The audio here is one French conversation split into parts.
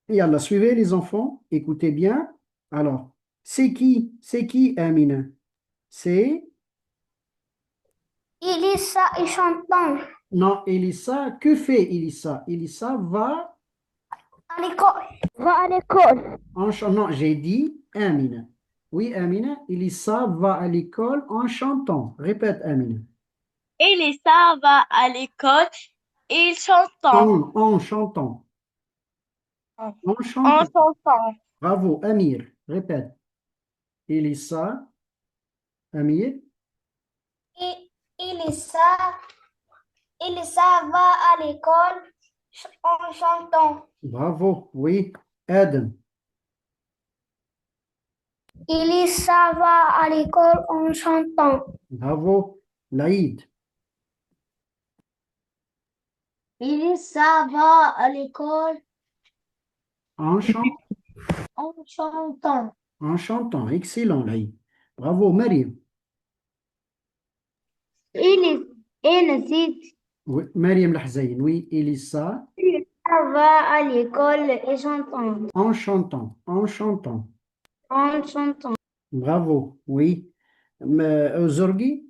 Yallah, suivez les enfants, écoutez bien. Alors, c'est qui Amina? C'est, Elisa et chantant non, Elissa, que fait Elissa? Elissa va à l'école. Va à l'école. en chantant. Non, j'ai dit Amina. Oui, Amina, Elissa va à l'école en chantant. Répète, Amina. Elisa va à l'école et il chantant. En chantant. En En chantant. chantant. Bravo, Amir. Répète. Elissa, Amir. Et Elisa va à l'école en chantant. Bravo, oui. Adam. Elisa va à l'école en chantant. Bravo. Laïd. Elisa va à l'école En chantant. en chantant. En chantant. Excellent, Laïd. Bravo, Mariam. Elisa Oui, Mariam Lahzaïn. Oui, Elissa. va à l'école et chantant. En chantant. En chantant. En chantant. Bravo, oui. Zorgi.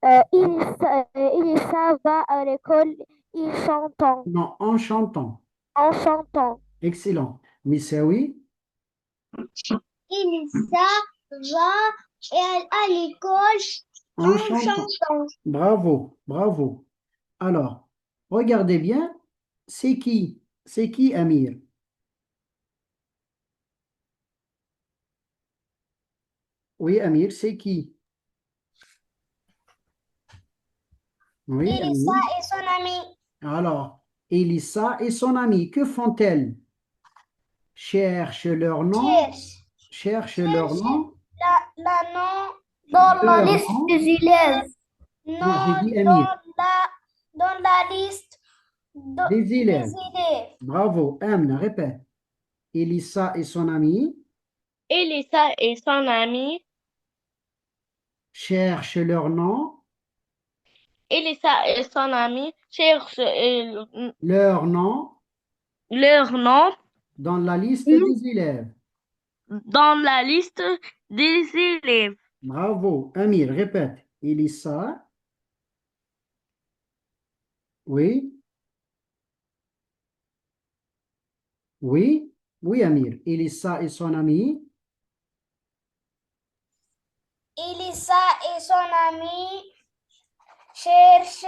Elisa va à l'école et chantant. Non, en chantant. En chantant. Excellent. Missaoui. Elisa va à l'école En en chantant. chantant. Bravo, bravo. Alors, regardez bien. C'est qui? C'est qui, Amir? Oui, Amir, c'est qui? Oui, Elisa Amir. et son ami Alors, Elissa et son ami, que font-elles? Cherchent leur nom, cherchent, cherchent leur cherchent nom, la nom dans la leur liste nom. des élèves. Non, j'ai Non dit Amir, dans la liste des des élèves. élèves. Bravo, Amna, répète. Elissa et son ami Elisa et son ami. cherchent leur nom, Elisa et son ami cherchent leur nom leur nom dans la liste des élèves. dans la liste des élèves. Bravo, Amir, répète. Elissa, oui, oui, oui, Amir. Elissa et son ami Elisa et son ami cherchent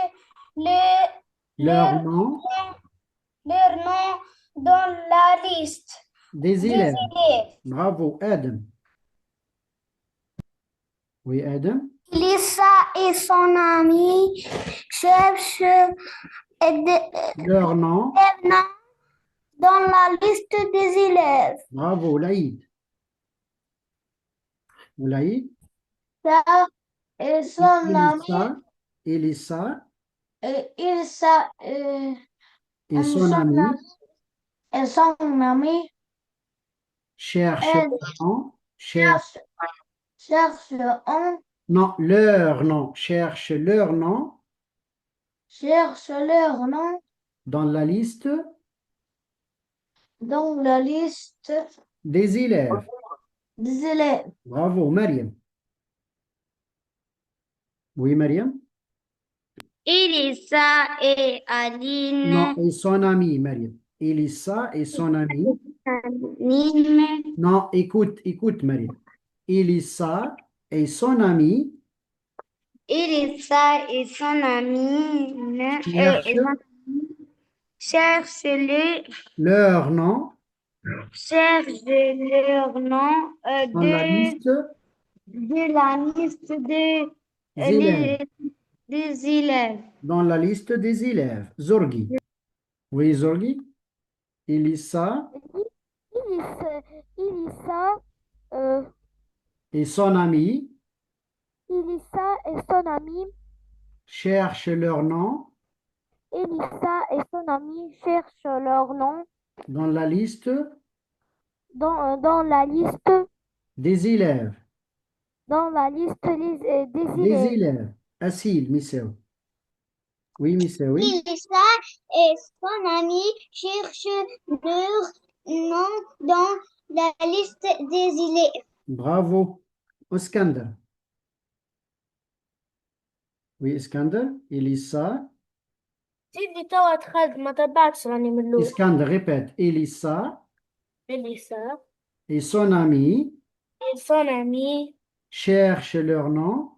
le, leur leur, nom leur nom dans la liste des des élèves. élèves. Bravo, Adam. Oui, Adam. Lisa et son ami cherchent Leur nom. des noms dans la liste des élèves. Bravo, Laïd. Laïd. Lisa et son ami, Elissa, Elissa Lisa et son ami et son ami cherchent leur nom, cherchent, cherchent, non, leur nom, cherchent leur nom cherchent leur nom dans la liste dans la liste des élèves. des élèves. Bravo, Mariam. Oui, Mariam. Elisa et Non, Aline. et son ami, Mariam. Elissa et son ami. Aline. Non, écoute, écoute, Mariam. Elissa et son ami Elisa et son ami cherchent cherchent leur nom leur nom dans la liste de la liste des élèves. les- des élèves. Dans la liste des élèves. Zorgi. Oui, Zorgi. Elissa Elisa, euh, et son ami Elisa et son ami, cherchent leur nom Elisa et son ami cherchent leur nom dans la liste dans la liste des élèves. des Des élèves. élèves. Assil, Missew. Oui, Missew, oui. Elisa et son ami cherchent leur nom dans la liste des élèves. Bravo. Iskander. Oui, Iskander, Elissa. سيدي توا دخلت ما تبعتش راني من الأول. Iskander, répète. Elissa Elisa et son ami et son ami cherchent leur nom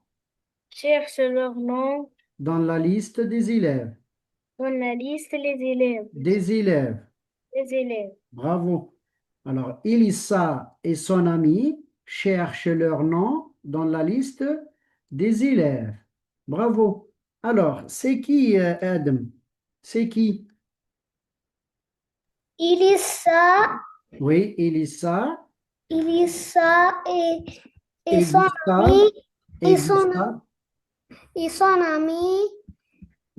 cherchent leur nom dans la liste des élèves. dans la liste les élèves. Des élèves. Les élèves. Bravo. Alors, Elissa et son ami cherchent leur nom dans la liste des élèves. Bravo. Alors, c'est qui, Adam? C'est qui? Elisa, Oui, Elissa Elisa et son Gustave. ami Et et son- Gustave. et son ami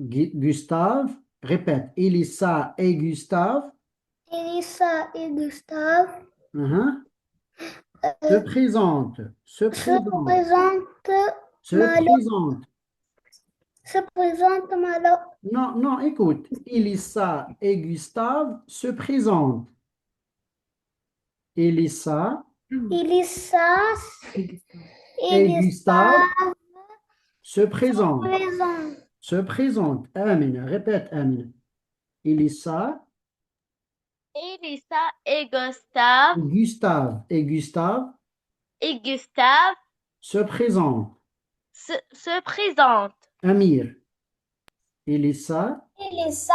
Gustave. Répète. Elissa et Gustave. Elisa et Gustave Mhm. Se présentent. Se se présentent. présentent Se Malo. présentent. se présentent Malo. Non, non, écoute. Elissa et Gustave se présentent. Elissa Elisa et et Gustave Gustave se présentent. présentent. Se présentent. Amina, répète, Amina. Elissa, Elisa et Gustave et Gustave se présentent. se présentent. Amir. Elissa Elisa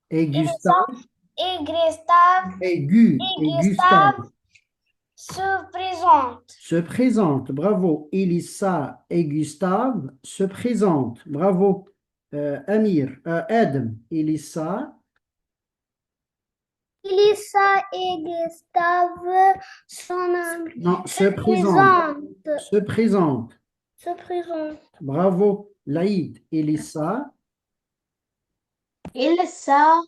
et Gustave et Gustave et Gustave Gustave se présentent. se présentent. Bravo. Elissa et Gustave se présentent. Bravo. Amir, Adam. Elissa Elisa et Gustave non, se présentent. Se présentent. se présentent. Bravo. Laïd. Elissa Elisa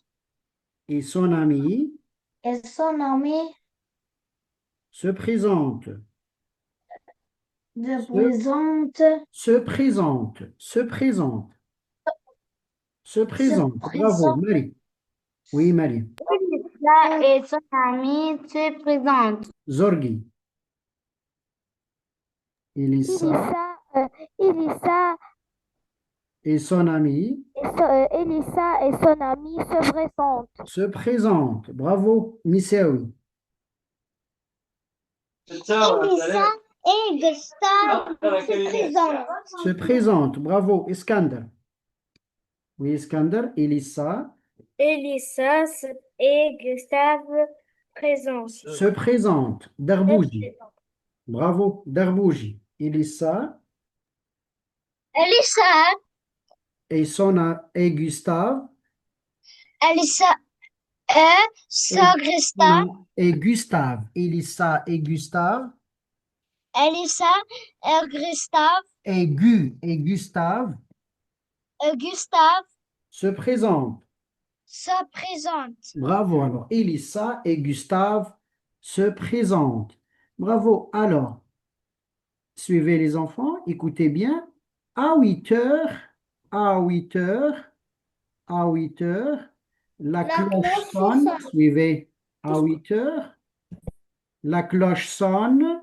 et son ami et son ami se présentent. se Se- présentent. Se présentent. Se présentent. Se présentent. Bravo, Marie. Oui, Marie. Elisa et son ami se présentent. Zorgi. Elissa Elisa et son ami Elisa et son ami se présentent. se présentent. Bravo, Miseoui. Elisa et Gustave se présentent. Se présentent. Bravo, Iskander. Oui, Iskander. Elissa Elisa et Gustave présentent. se présente. Darbouji. Bravo, Darbouji. Elissa Elisa et Gustave. Elisa et son Gustave. Non, et Gustave. Elissa et Gustave. Elisa et Gustave. Et Gustave Gustave se présentent. se présentent. Bravo. Alors, Elissa et Gustave se présentent. Bravo. Alors, suivez les enfants, écoutez bien. À 8 heures, à 8 heures, à 8 heures, la cloche cloche sonne. sonne. Suivez. À 8 heures, la cloche sonne,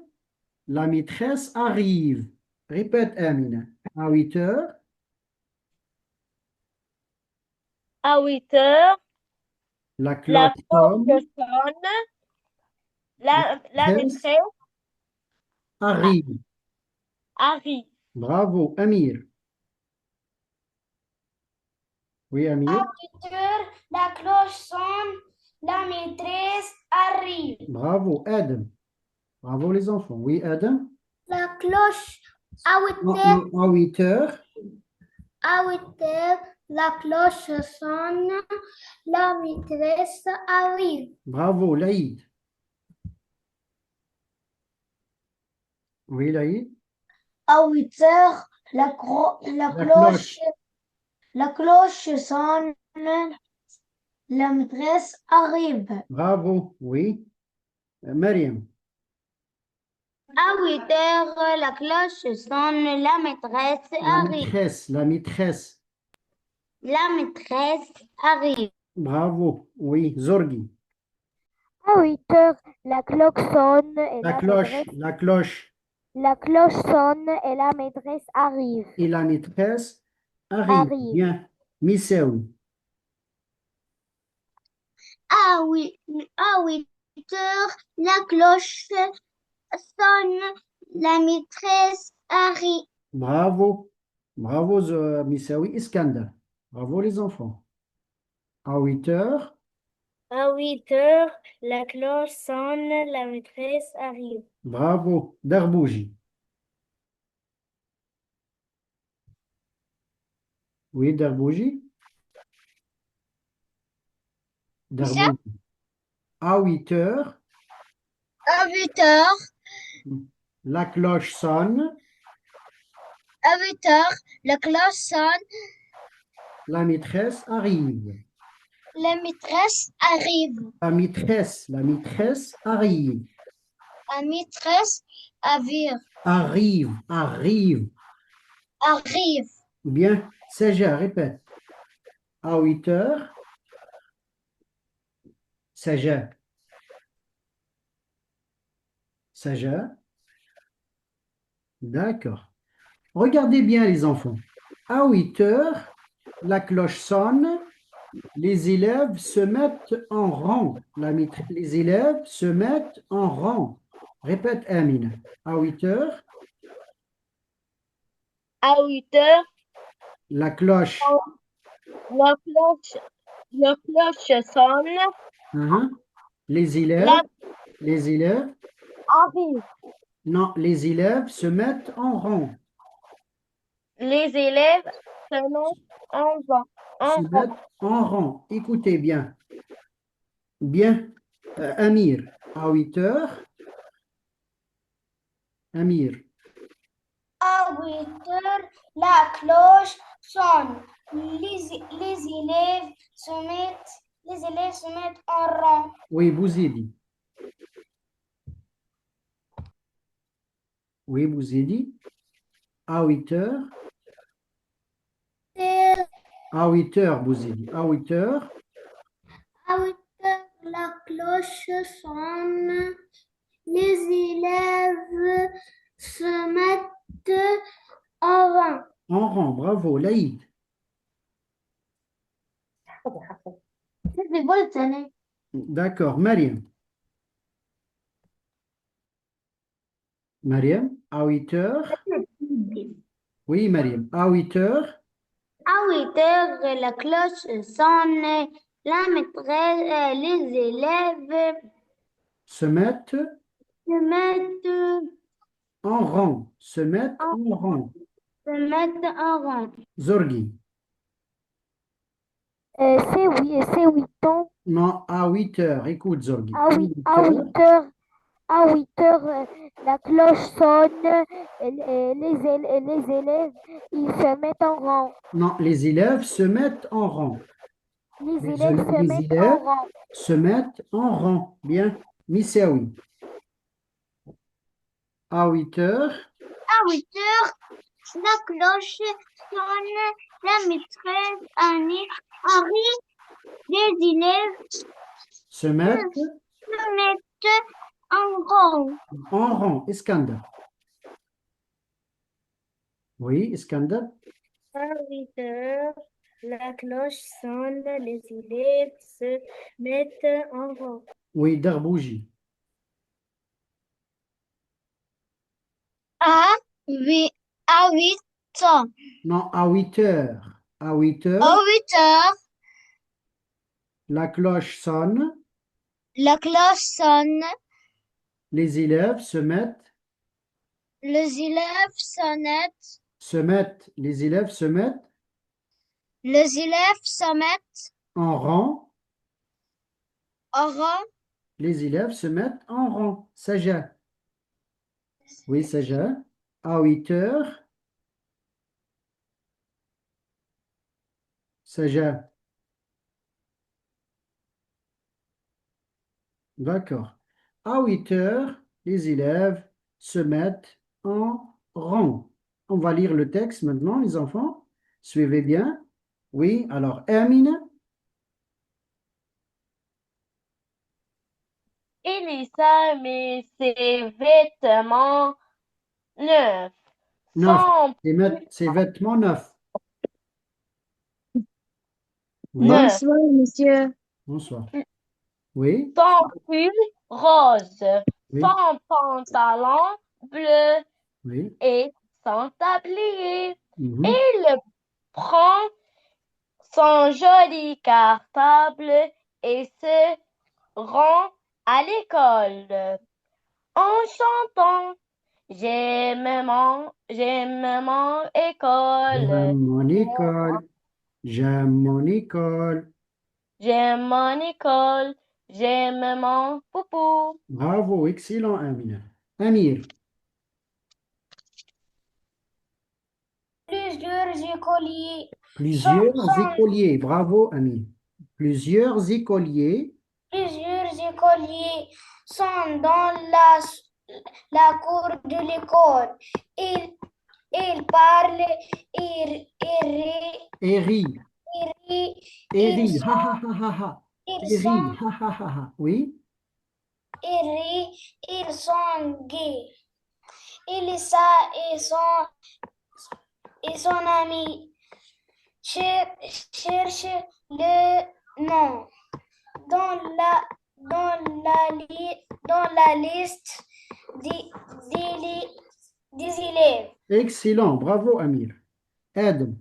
la maîtresse arrive. Répète, Amina. À 8 heures, À 8 heures, la la cloche sonne, porte sonne. La maîtresse maîtresse arrive. arrive. Bravo, Amir. Oui, Amir. 8 heures, la cloche sonne, la maîtresse arrive. Bravo, Adam. Bravo, les enfants. Oui, Adam. La cloche à 8 Non, heures, non, à 8 heures, à 8 heures, la cloche sonne, la maîtresse arrive. bravo, Laïd. Oui, Laïd. À 8 heures, la cloche. la cloche sonne, la maîtresse arrive. Bravo, oui. Mariam. À 8 heures, la cloche sonne, la maîtresse La arrive. maîtresse, la maîtresse. la maîtresse arrive. Bravo. Oui, Zorgi. À 8 heures, la cloche sonne et La la cloche, maîtresse, la cloche la cloche sonne et la maîtresse arrive. et la maîtresse arrivent. Arrive. Bien. Miseoui. À huit, à 8 heures, la cloche sonne, la maîtresse arrive. Bravo. Bravo, Miseoui. Iskander. Bravo, les enfants. À 8 heures. À 8 heures, la cloche sonne, la maîtresse arrive. Bravo. Darbouji. Oui, Darbouji. Ça, Darbouji. À 8 heures, à 8 heures, la cloche sonne, à 8 heures, la cloche sonne, la maîtresse arrive. la maîtresse arrive. La maîtresse arrive. La maîtresse arrive. Arrive, arrive. Arrive. Bien, Saja, répète. À 8 heures, Saja, Saja. D'accord. Regardez bien, les enfants. À 8 heures, la cloche sonne, les élèves se mettent en rang. Les élèves se mettent en rang. Répète, Amina. À 8 heures, À 8 heures, la cloche. la cloche sonne, Hein, les élèves, la les élèves, arrive. non, les élèves se mettent en rang. Les élèves se mettent Se en mettent rang. en rang. Écoutez bien. Bien. Amir, à 8 heures, Amir. À 8 heures, la cloche sonne. Les élèves se mettent en rang. Oui, Bouzidi. Oui, Bouzidi. À 8 heures. À 8 heures, Bouzidi. À 8 heures, À 8 heures, la cloche sonne. Les élèves se mettent en rang. en rang. Bravo, Laïd. C'est beau le tennis. D'accord, Mariam. Mariam, à 8 heures. Oui, Mariam. À 8 heures, À 8 heures, la cloche sonne. La maîtresse, les élèves se mettent se mettent en rang. Se mettent en, en rang. se mettent en rang. Zorgi. C'est 8 ans. Non, à 8 heures. Écoute, Zorgi. À À 8, 8 à heures. 8 heures, à 8 heures, la cloche sonne et les élèves, ils se mettent en rang. Non, les élèves se mettent en rang. Les élèves se Les mettent en élèves rang. se mettent en rang. Bien. Misaoui. À 8 heures, À 8 heures, la cloche sonne. La maîtresse arrive. Les élèves se mettent se mettent en rang. en rang. Iskander. Oui, Iskander. À 8 heures, la cloche sonne, les élèves se mettent en rang. Oui, Darbouji. À 8, à 8 ans. Non, à 8 heures. À 8 À heures, 8 heures, la cloche sonne. la cloche sonne. Les élèves se mettent, Les élèves sonnent. les élèves se mettent Les élèves se mettent en rang. en rang. Les élèves se mettent en rang. Saja. Oui, Saja. À 8 heures, Saja. D'accord. À 8 heures, les élèves se mettent en rang. On va lire le texte maintenant, les enfants. Suivez bien. Oui, alors, Amina, Elisa met ses vêtements neufs. neuf. Sans Ses vêtements neufs. Oui, neuf. Bonsoir, monsieur. bonsoir. Oui, Son pull rose. oui, Son pantalon bleu oui. et son tablier. Mhm. Il prend son joli cartable et se rend à l'école en chantant. J'aime mon école. J'aime mon école. J'aime mon école. J'aime mon école. J'aime mon poupou. Bravo, excellent, Amina. Amir, Plusieurs écoliers plusieurs sont écoliers. Bravo, Amir. Plusieurs écoliers Plusieurs écoliers sont dans la cour de l'école. Ils parlent, ils rient, et rient. ils rient, Et rient. Ha, ha, ha, ha, ha. ils Et rient. sont, Ha, ha, ha, ha. Oui, ils rient, ils sont gays. Elisa et son ami cherchent le nom dans dans la liste des, des élèves. excellent. Bravo, Amir. Adam,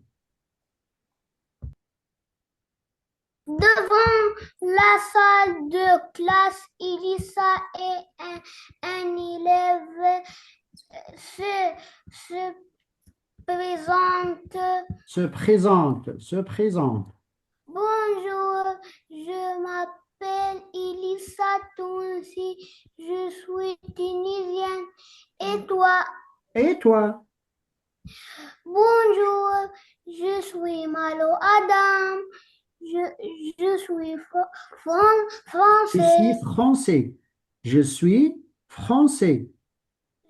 Devant la salle de classe, Elisa et un élève se, se présentent. se présente, se présente. Bonjour, je m'appelle Elisa Tounsi, je suis tunisienne. Et toi? Et toi? Bonjour, je suis Malo Adam, je suis Je suis français. français. Je suis français.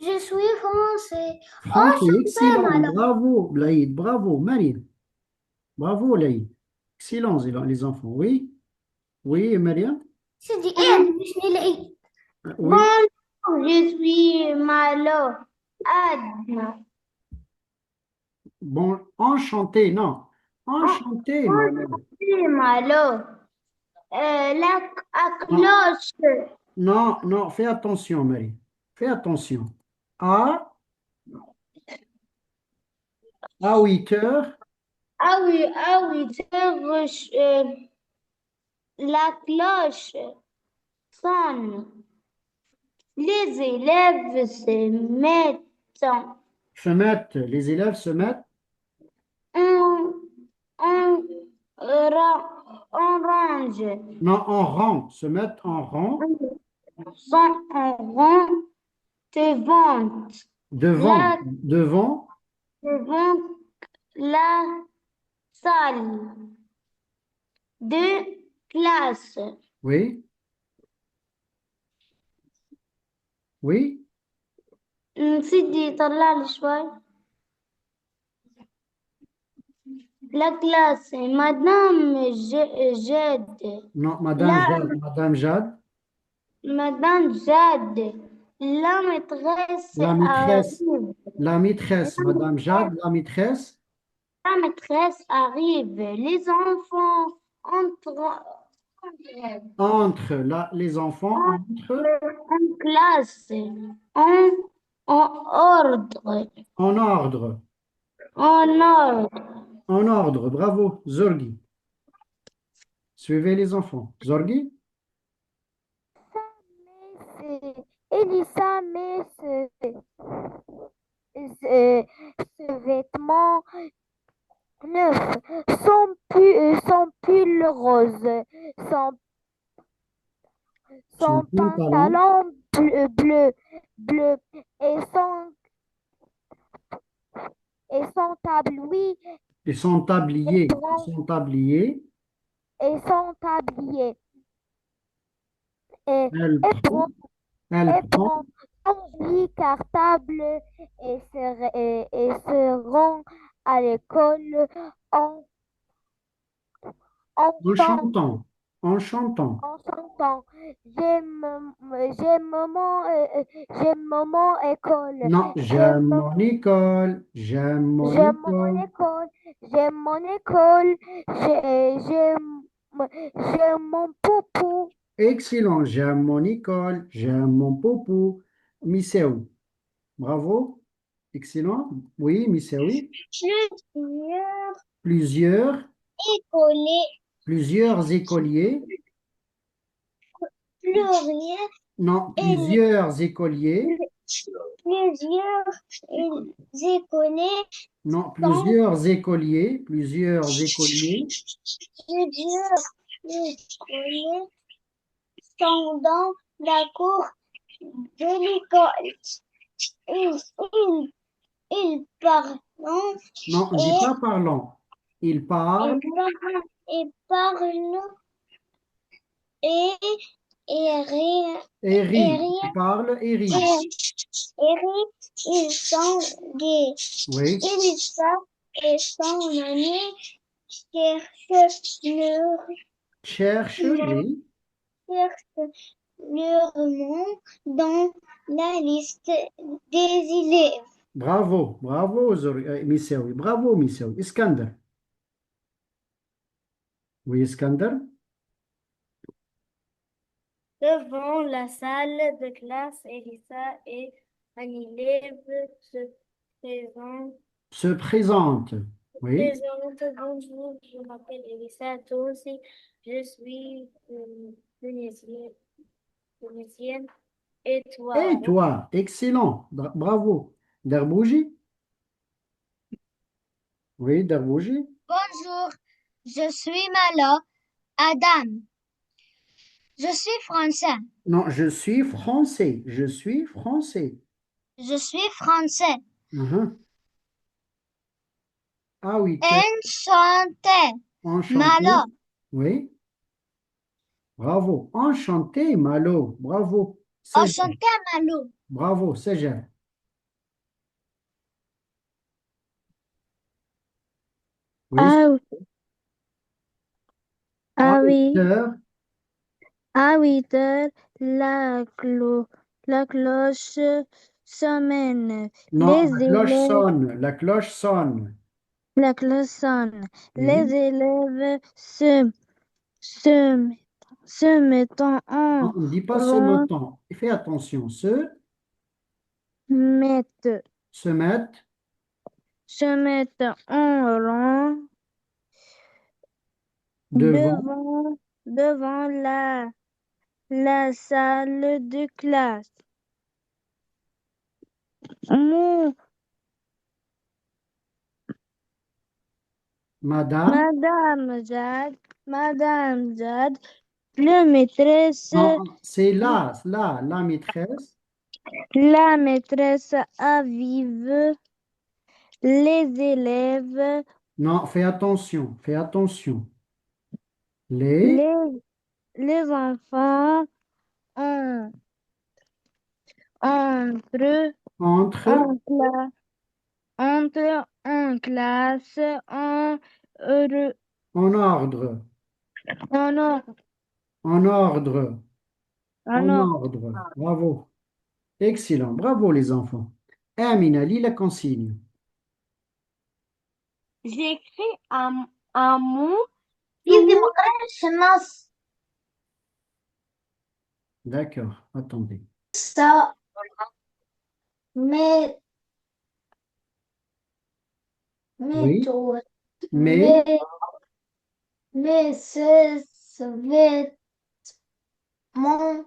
Je suis français. Français, Enchanté, excellent. Malo. Bravo, Laïd. Bravo, Mariam. Bravo, Laïd. Excellent, les enfants. Oui, oui, Mariam? C'est dit, مش نلاقي. Oui. Bonjour, je suis Malo Adam. Bon, enchanté, non. Enchanté, Malo. Enchanté, Malo. La Non, cloche. non, non, fais attention, Marie. Fais attention. À, à 8 heures, Ah oui, la cloche sonne. Les élèves se mettent les élèves se mettent en, en, en range, non, en rang, se mettent en rang sont en rang devant devant, la, devant, devant la salle de classe. oui, oui, سيدي طلع لي شوي. La classe, Madame Jade. non, La, Madame Jade, Madame Jade. La maîtresse la maîtresse, arrive. la maîtresse, Madame Jade, la maîtresse, La maîtresse arrive. Les enfants entrent les enfants entrent en classe. En, en ordre. en ordre, En ordre. en ordre, bravo, Zorgi. Suivez les enfants. Zorgi, Elisa met ce vêtement neuf, son pull rose, son, son son pantalon pantalon bleu et son tablier et son tablier, prend, son tablier, et son tablier et, elle et prend, prend, elle et prend prend son joli cartable et se rend à l'école en en En chantant, chantant. En chantant. en chantant. J'aime mon école. Non, j'aime J'aime, mon école. J'aime mon j'aime mon école. école. J'aime mon école. J'aime mon poupou. Excellent. J'aime mon école. J'aime mon popo. Misséou. Bravo. Excellent. Oui, Misséoui. Plusieurs Plusieurs. écoliers, Plusieurs écoliers. pluriel, Non, et plusieurs écoliers. plusieurs écoliers Non, sont, plusieurs écoliers. Plusieurs écoliers. plusieurs écoliers sont dans la cour de l'école. Ils, ils parlent Non, on ne dit et, pas parlant. Il et, parle et parlent et, et rient. et Et rit. Il rien, parle et rit. et rient, ils sont gays. Oui. Ils savent et son ami cherche Cherche, leur, oui. cherche leur nom dans la liste des élèves. Bravo, bravo, Missaoui. Bravo, Missaoui. Iskander. Oui, Iskander. Devant la salle de classe, Elisa et un élève se présentent. Se présente. Oui. Bonjour, je m'appelle Elisa, toi aussi, je suis tunisienne, tunisienne. Et toi? Et toi, excellent. Bravo. Derbouji. Oui, Derbouji. Bonjour, je suis Malo Adam. Je suis français. Non, je suis français. Je suis français. Je suis français. Mhm. Ah oui, Enchanté. enchanté. Malo. Oui. Bravo. Enchanté, Malo. Bravo. C'est Enchanté, Malo. bravo, c'est Oui. Ah, À ah 8 oui, heures. à 8 heures, la cloche sonne. Non, Les la cloche élèves, sonne. La cloche sonne. la cloche sonne. Les Oui. élèves se, se mettent Non, en on ne dit pas ce rang, temps. Fais attention. mettent, Se mettre se mettent en rang devant. devant la salle de classe. Mon, Madame. Madame Jade, le maîtresse, Non, c'est là, la maîtresse. la maîtresse avive les élèves, Non, fais attention. Fais attention. Les les, les enfants en- entrent entre en classe, entrent en classe heureux- en ordre. en or- En ordre. en En or- ordre. Bravo. Excellent. Bravo, les enfants. Amina, lis la consigne. J'écris un mot دي tout مقررش النص D'accord. Attendez. ça mais Oui. méthode Mais, mais ce vêtement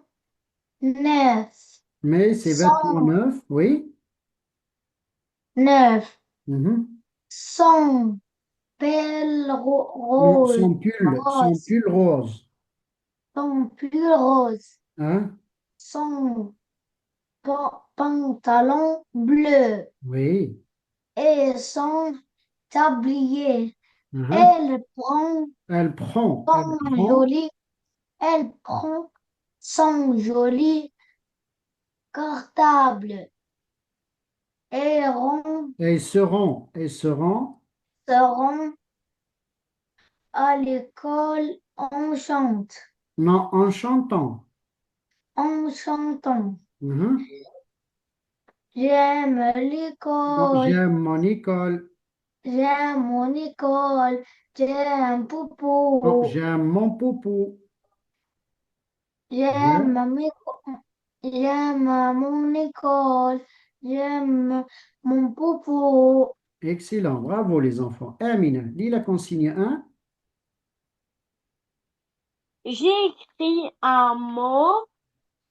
neuf c'est vêtements sont neufs. Oui. neuf Mhm. sont belle Non, rose son rose pull rose. son pull rose Hein? son pantalon bleu Oui. et son tablier. Mhm. Elle prend Elle son prend, joli, elle prend son joli cartable et et se rend se rend À l'école, on chante. Non, en chantant. En chantant. Mhm. J'aime Non, l'école. j'aime mon école. J'aime mon école. J'aime Non, Popo. j'aime mon poupou. J'aime j'aime mon école. J'aime mon Popo. Excellent, bravo les enfants. Amina, dis la consigne 1. J'écris un mot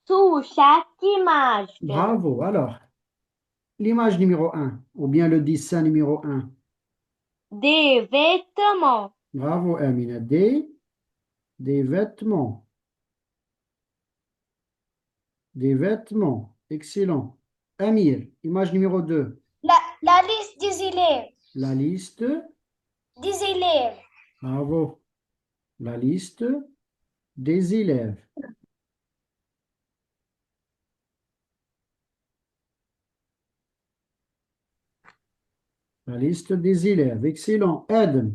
sous chaque image. Bravo. Alors, l'image numéro 1, ou bien le dessin numéro 1. Des vêtements. Bravo Amina. Des vêtements. Des vêtements. Excellent. Amir, image numéro 2. La liste des élèves. La liste. Des élèves. Bravo. La liste des élèves. La liste des élèves. Excellent. Adam,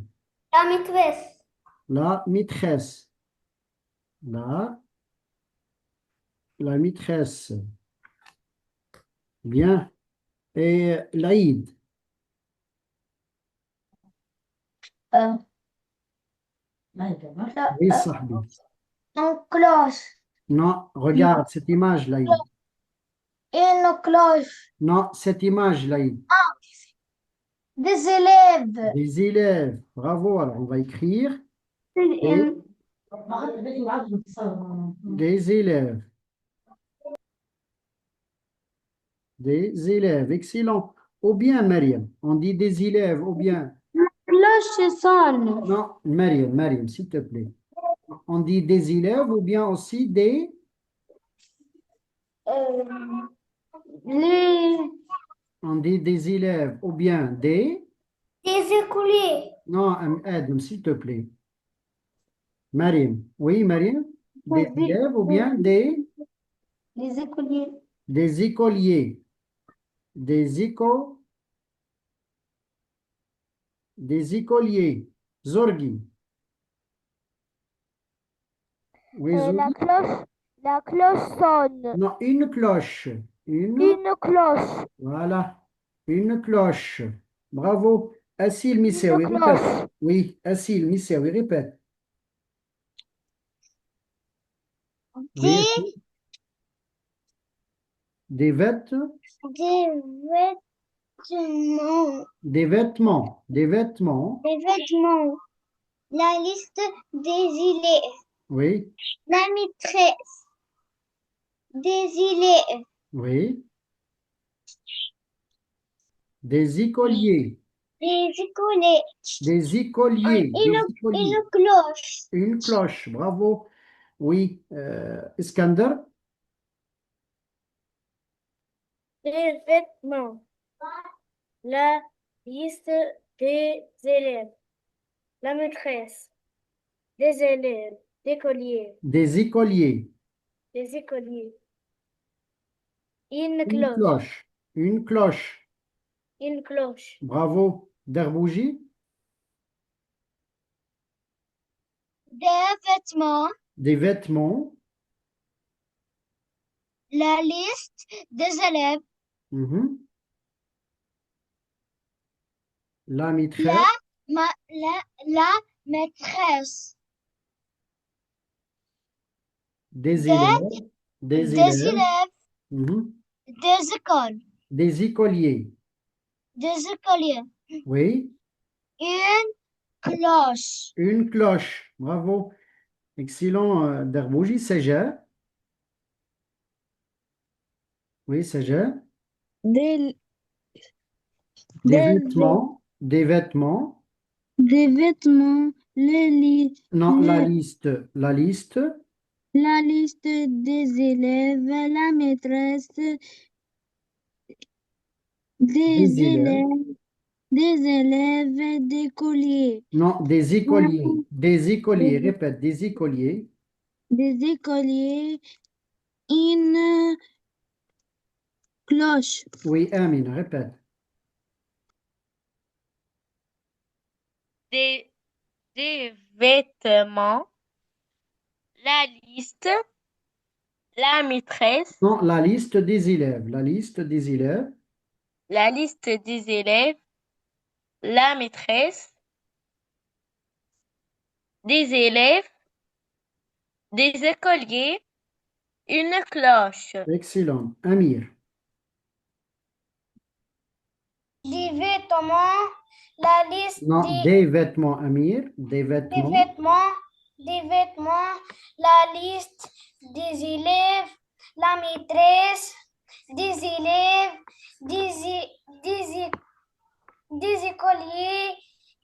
La maîtresse. la maîtresse. La maîtresse. Bien. Et l'Aïd. Euh, Oui, Sahbi. une cloche. Non, regarde cette image, Laïd. Une cloche. Non, cette image, Laïd. Des élèves. Des élèves. Bravo. Alors, on va écrire Une- des élèves. Des élèves. Excellent. Ou bien, Mariam. On dit des élèves, ou bien. cloche sonne. Non, Mariam, s'il te plaît. On dit des élèves ou bien aussi des. Euh, les On dit des élèves ou bien des. Des écoliers. Non, Adam, s'il te plaît. Mariam. Oui, Mariam. Des élèves ou bien les écoliers. des écoliers. Des éco. Des écoliers. Zorgi. Oui, Zorgi. La cloche sonne. Non, une cloche. Une. Une cloche. Voilà. Une cloche. Bravo. Assil Une Missaoui, répète. cloche. Oui, Assil Missaoui, répète. Oui, Des, Assil. Des vêtements. des vêtements. Des vêtements. Des vêtements. Des vêtements. La liste des élèves. Oui, La maîtresse. Des élèves. oui. Des écoliers. Des écoliers. Des écoliers. Des écoliers. Une cloche. Une cloche. Bravo. Oui. Iskander. Les vêtements. La liste des élèves. La maîtresse. Des élèves. Des colliers. Des écoliers. Des écoliers. Une Une cloche. cloche. Une cloche. Une cloche. Bravo. Derbouji. Des vêtements. Des vêtements. La liste des élèves. Mhm. La La, maîtresse. la maîtresse. Des Des, élèves. Des des élèves. élèves. Mhm. Des écoles. Des écoliers. Des écoliers. Oui. Une cloche. Une cloche. Bravo. Excellent, Derbouji. Saja. Oui, Saja. Des, Des des, vêtements. Des vêtements. des vêtements. Non, la liste. La liste. La liste des élèves. La maîtresse. Des Des élèves. élèves. Des élèves. Des colliers. Non, des écoliers. Des écoliers. Répète, des écoliers. Des écoliers. Une cloche. Oui, Amine, répète. Des des vêtements, la liste, la maîtresse, Non, la liste des élèves. La liste des élèves. la liste des élèves, la maîtresse, des élèves, des écoliers, une cloche. Excellent. Amir. Des vêtements, la liste Non, des vêtements, Amir. Des vêtements. des vêtements, la liste des élèves, la maîtresse, des élèves, des écoliers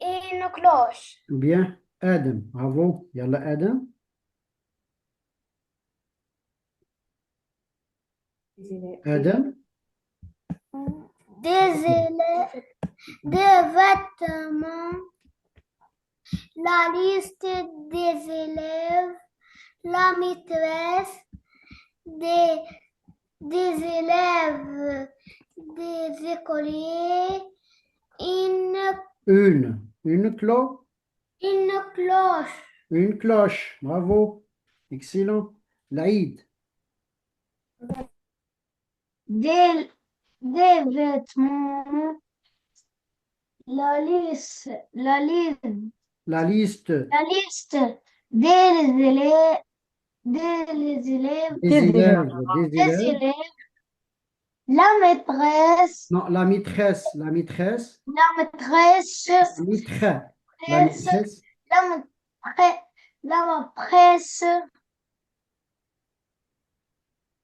et une cloche. Bien. Adam. Bravo. Yalla, Adam. Adam. Des vêtements, la liste des élèves, la maîtresse, des, des élèves, des écoliers, Une cloche. une cloche. Une cloche. Bravo. Excellent. Laïd. Des, des vêtements, la liste, La liste la liste des élèves, des élèves, des élèves. Des des élèves. élèves, la maîtresse, Non, la maîtresse. La maîtresse. la maîtresse, Maîtresse. La maîtresse. la maîtresse, la maîtresse,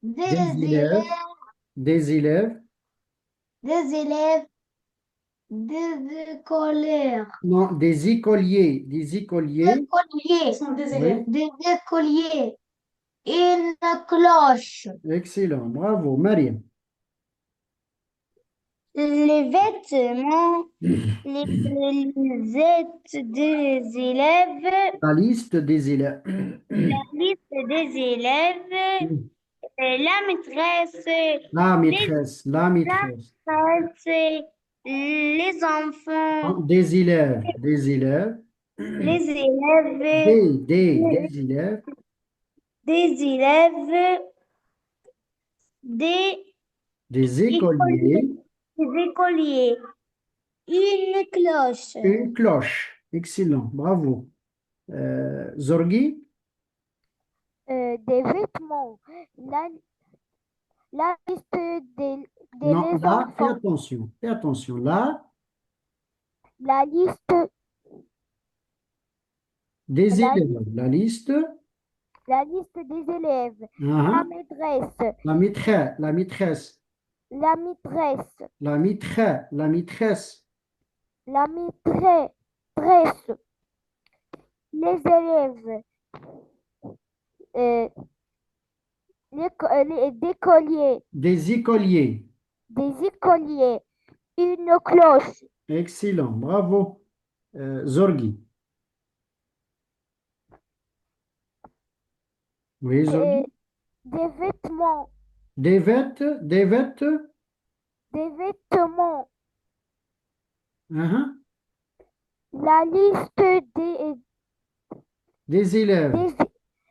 Des des élèves. élèves, Des élèves. des élèves, des écoliers, Non, des écoliers. Des écoliers. Oui. des écoliers, une cloche. Excellent. Bravo. Mariam. Les vêtements, les lisette des élèves, La liste des élèves. la liste des élèves, la maîtresse, La les maîtresse. La maîtresse. maîtresses, les enfants, Non, des élèves. Des élèves. les élèves, Des élèves. des élèves, des Des écoliers, écoliers. des écoliers, une cloche. Une cloche. Excellent. Bravo. Zorgi. Des vêtements, la liste Non, les là, fais enfants, attention. Fais attention. Là, la liste, des la, élèves. La liste. la liste des élèves, la Hein, maîtresse, la maîtresse. La maîtresse. la maîtresse, La maîtresse. La maîtresse. la maîtresse, les élèves, euh, Des écoliers. des écoliers, une cloche, Excellent. Bravo. Zorgi. Oui, des, Zorgi. des vêtements, Des vêtements. Des vêtements. des vêtements, Hein, la liste des élèves.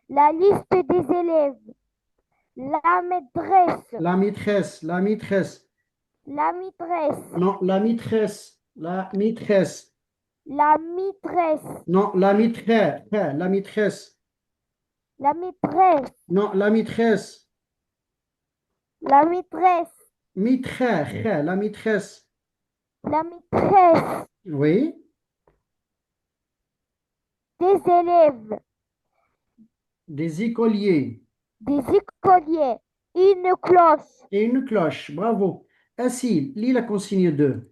la liste des élèves, la maîtresse, La maîtresse. La maîtresse. la maîtresse, Non, la maîtresse. La maîtresse. la maîtresse, Non, la maîtresse. La maîtresse. la maîtresse, Non, la maîtresse. la maîtresse, Maîtresse. La maîtresse. la maîtresse, Oui. des élèves, Des écoliers. des écoliers, une cloche. Et une cloche. Bravo. Assil, lis la consigne 2.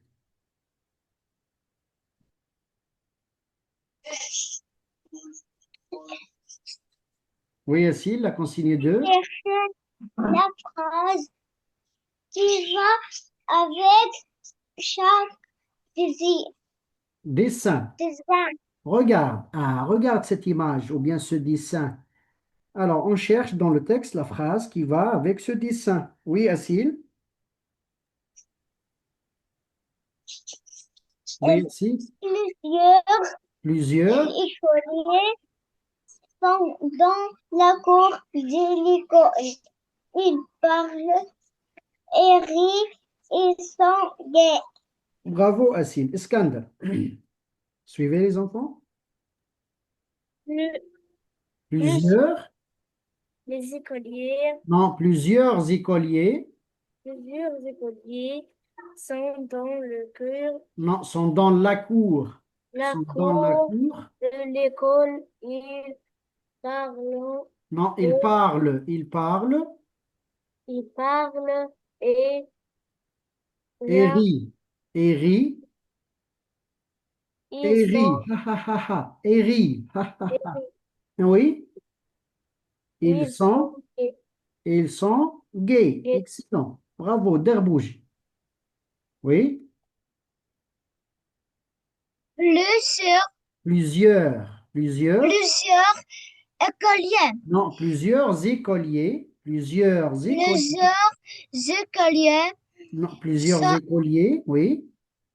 Oui, Assil, la consigne 2. Cherchez la phrase qui va avec chaque Dessin. dessin. Regarde. Ah, regarde cette image ou bien ce dessin. Alors, on cherche dans le texte la phrase qui va avec ce dessin. Oui, Assil. Oui, Assil. Plusieurs Plusieurs. écoliers sont dans la cour de l'école. Ils parlent et rient et sont gais. Bravo, Assine. Iskander. Suivez les enfants. Le- Plusieurs. les écoliers, Non, plusieurs écoliers. plusieurs écoliers sont dans le cœur, Non, sont dans la cour. la Sont dans la cour cour. de l'école. Ils parlent, Non, et ils parlent. Ils parlent ils parlent et et là, rient. Et rient. ils Et sont, rient. Ha, ha, ha, ha. Et rient. Ha, ha, ha. Oui, ils ils sont sont. Ils sont gays. gays. Excellent. Bravo, Derbouj. Oui, Plusieurs, plusieurs. plusieurs écoliers. Non, plusieurs écoliers. Plusieurs écoliers. Plusieurs écoliers Non, plusieurs sont, écoliers. Oui.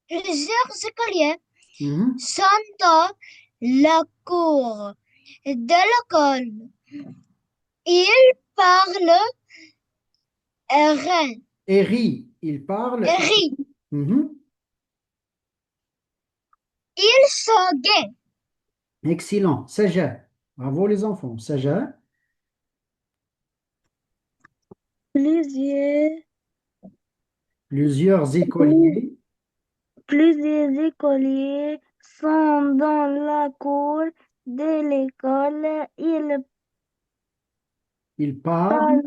plusieurs écoliers Mhm. sont dans la cour de l'école. Ils parlent et rient. Et rient. Ils parlent. Et rient. Mhm. Ils sont gays. Excellent. Saja. Bravo les enfants. Saja. Plusieurs, Plusieurs écoliers. plusieurs écoliers sont dans la cour de l'école. Ils Ils parlent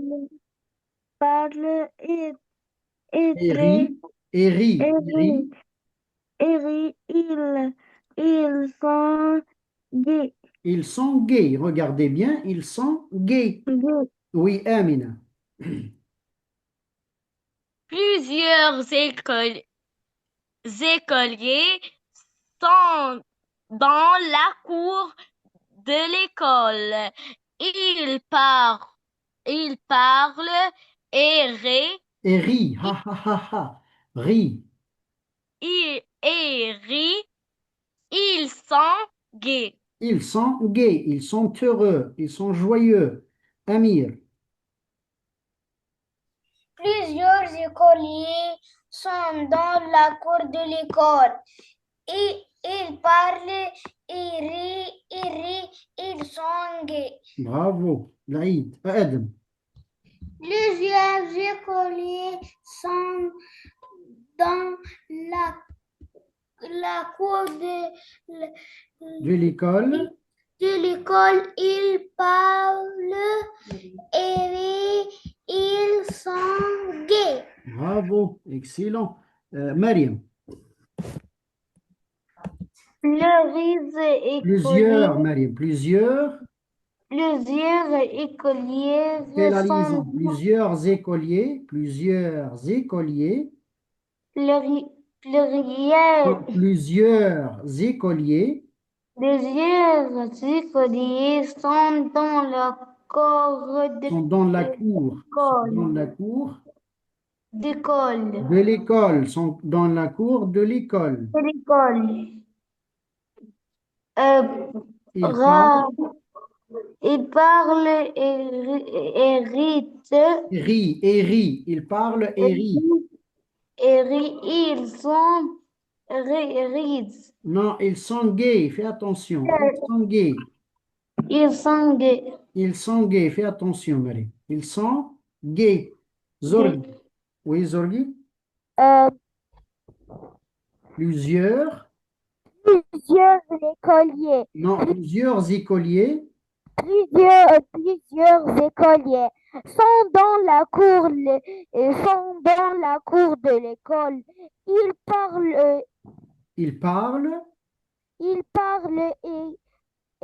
parlent, parlent et et très rient. Et rient. et Ils rient. ils sont gays. Ils sont gays. Regardez bien. Ils sont gays. Gays. Oui, Amina. Plusieurs écoliers sont dans la cour de l'école. Ils parlent et rient, Et rient. Ha, ha, ha, ha. Rient. et rient. Ils sont gays. Ils sont gays. Ils sont heureux. Ils sont joyeux. Amir. Plusieurs écoliers sont dans la cour de l'école. Et ils parlent, ils rient, ils sont gays. Bravo. Laïd. Adam. Plusieurs écoliers sont dans la cour De l'école. de l'école. Ils parlent et rient, ils sont gays. Bravo. Excellent. Mariam. Plusieurs, Mariam. Plusieurs. Plusieurs écoliers Fais la sont liaison. Plusieurs écoliers. Plusieurs écoliers. pluriels. Non, plusieurs écoliers Plusieurs écoliers sont dans la cour sont dans la cour. Sont dans la cour d'école. de l'école. Sont dans la cour de l'école. De l'école. Euh, Ils ra- parlent, il parle et rite. et rient, et rient. Ils parlent et rient. Ils sont rides. Non, ils sont gays. Fais attention. Ils sont gays. Ils sont gays. Ils sont gays. Fais attention, Marie. Ils sont gays. Zorgi. Oui, Zorgi. Euh, Plusieurs. plusieurs écoliers, Non, plusieurs écoliers plusieurs écoliers sont dans la cour de l'école. Ils parlent, ils parlent ils parlent et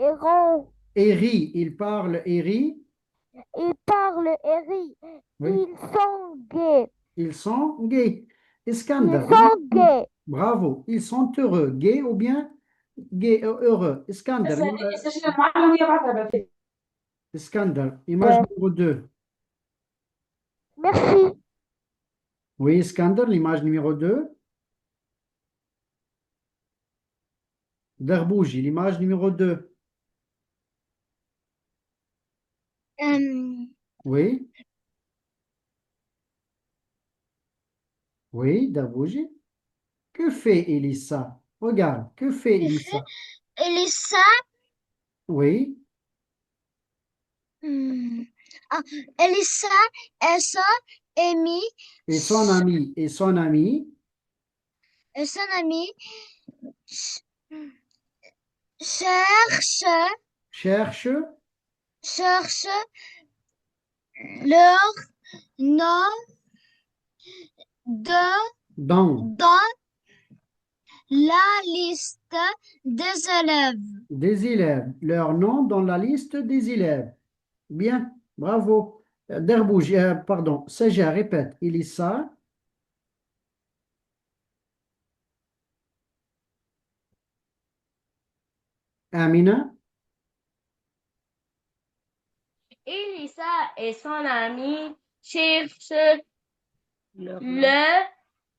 rient. et rient. Ils parlent et rient. Ils parlent et rient. Oui, Ils sont gays. ils sont gays. Ils Iskander. sont gays. Bravo. Ils sont heureux. Gays ou bien gays, heureux. Iskander. Iskander. Image Ouais. numéro 2. Merci. Oui, Iskander, l'image numéro 2. Darbouji, l'image numéro 2. Oui, oui, Darbouji. Que fait Elissa? Regarde, que fait Elissa? Elisa, Oui, Elisa, Elsa, Amy et son ami, et son ami cherchent, cherche cherchent leur nom de, dans dans la liste des élèves. des élèves, leur nom dans la liste des élèves. Bien, bravo. Derbouji, pardon, Saja, répète. Elissa, Amina, Elisa et son ami cherchent le,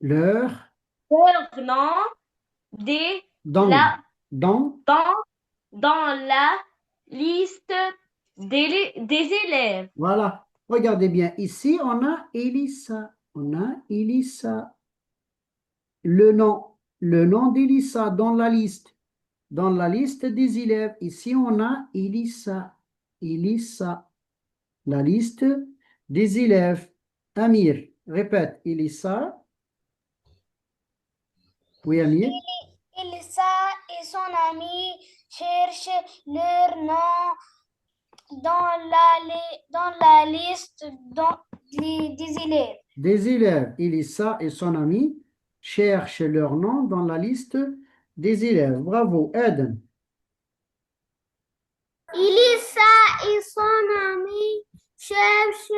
leur, leur nom des, dans, la, dans, dans, dans la liste des élèves. voilà. Regardez bien, ici, on a Elissa. On a Elissa. Le nom d'Elissa dans la liste. Dans la liste des élèves, ici, on a Elissa. Elissa. La liste des élèves. Amir, répète. Elissa. Oui, Amir. Elisa et son ami cherchent leur nom dans la liste des élèves. Des élèves. Elissa et son ami cherchent leur nom dans la liste des élèves. Bravo, Eden. Elisa et son ami cherchent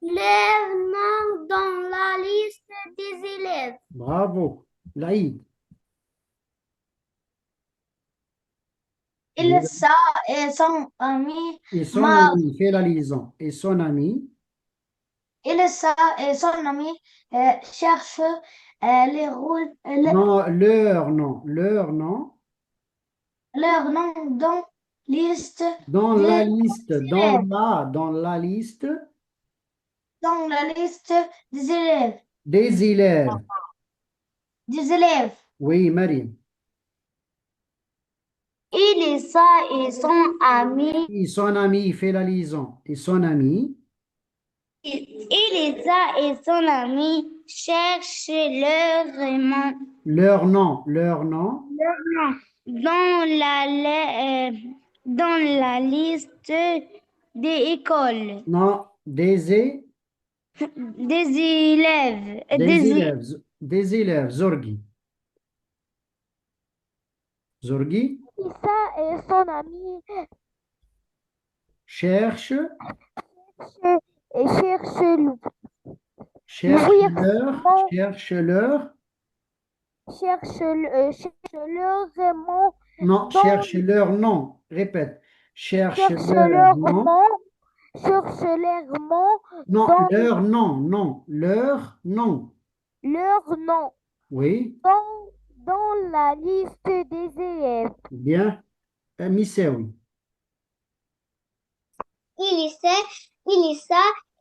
leur nom dans la liste des élèves. Bravo, Laïd. Elisa et son ami Et son ami, fais la liaison. Et son ami, Elsa et son ami cherchent les rôles, non, leur nom dans liste dans la des liste, élèves. dans la liste Dans la liste des élèves. des élèves. Des élèves. Oui, Marie. Elsa et son ami. Et son ami, fais la liaison. Et son ami, Elsa et son ami cherchent leur nom, leur nom dans la liste des écoles. non, Des élèves. des élèves, Zorgi. Zorgi Issa et son ami cherche, cherchent, et cherche l'ouïr leur, mot, cherche leur, cherchent leur mot non, dans cherche leur nom. Répète. Cherche cherchent leur leur nom. mot, cherchent leur mot Non, dans leur nom, non, leur nom. leur nom Oui, dans la liste des élèves. bien. Misewi. Elisa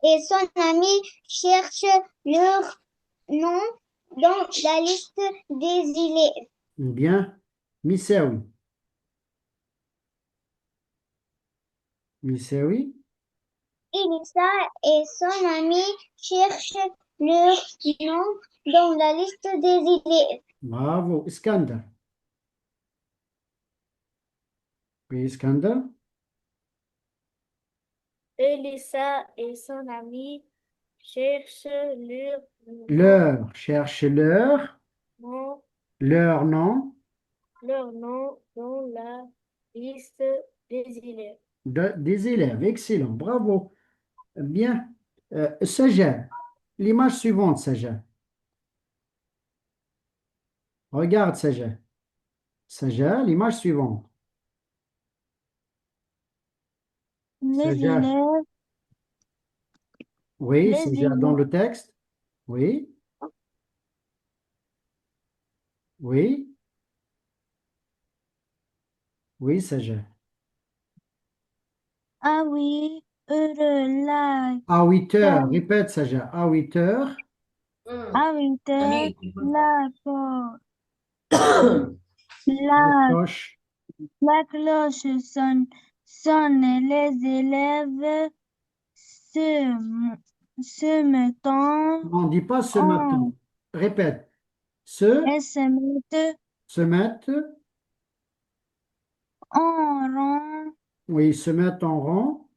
et son ami cherchent leur nom dans la liste des élèves. Bien. Misewi. Misewi. Elisa et son ami cherchent leur nom dans la liste des élèves. Bravo. Iskandar. Oui, Iskandar. Elisa et son ami cherchent leur Leur. Cherche nom, leur nom leur nom dans la liste des élèves. des élèves. Excellent. Bravo. Bien. Saja. L'image suivante, Saja. Regarde, Saja. Saja, l'image suivante. Les Saja. élèves, Oui, les Saja dans élèves, le texte. Oui, oui. Oui, Saja. À 8 heures, À 8 heures. Répète, Saja. À 8 heures. à 8 heures, La la, cloche. la cloche sonne, les élèves se mettent On ne dit pas ce matin. en, Répète. Se, elles se mettent se mettent. en rang Oui, se mettent en rang.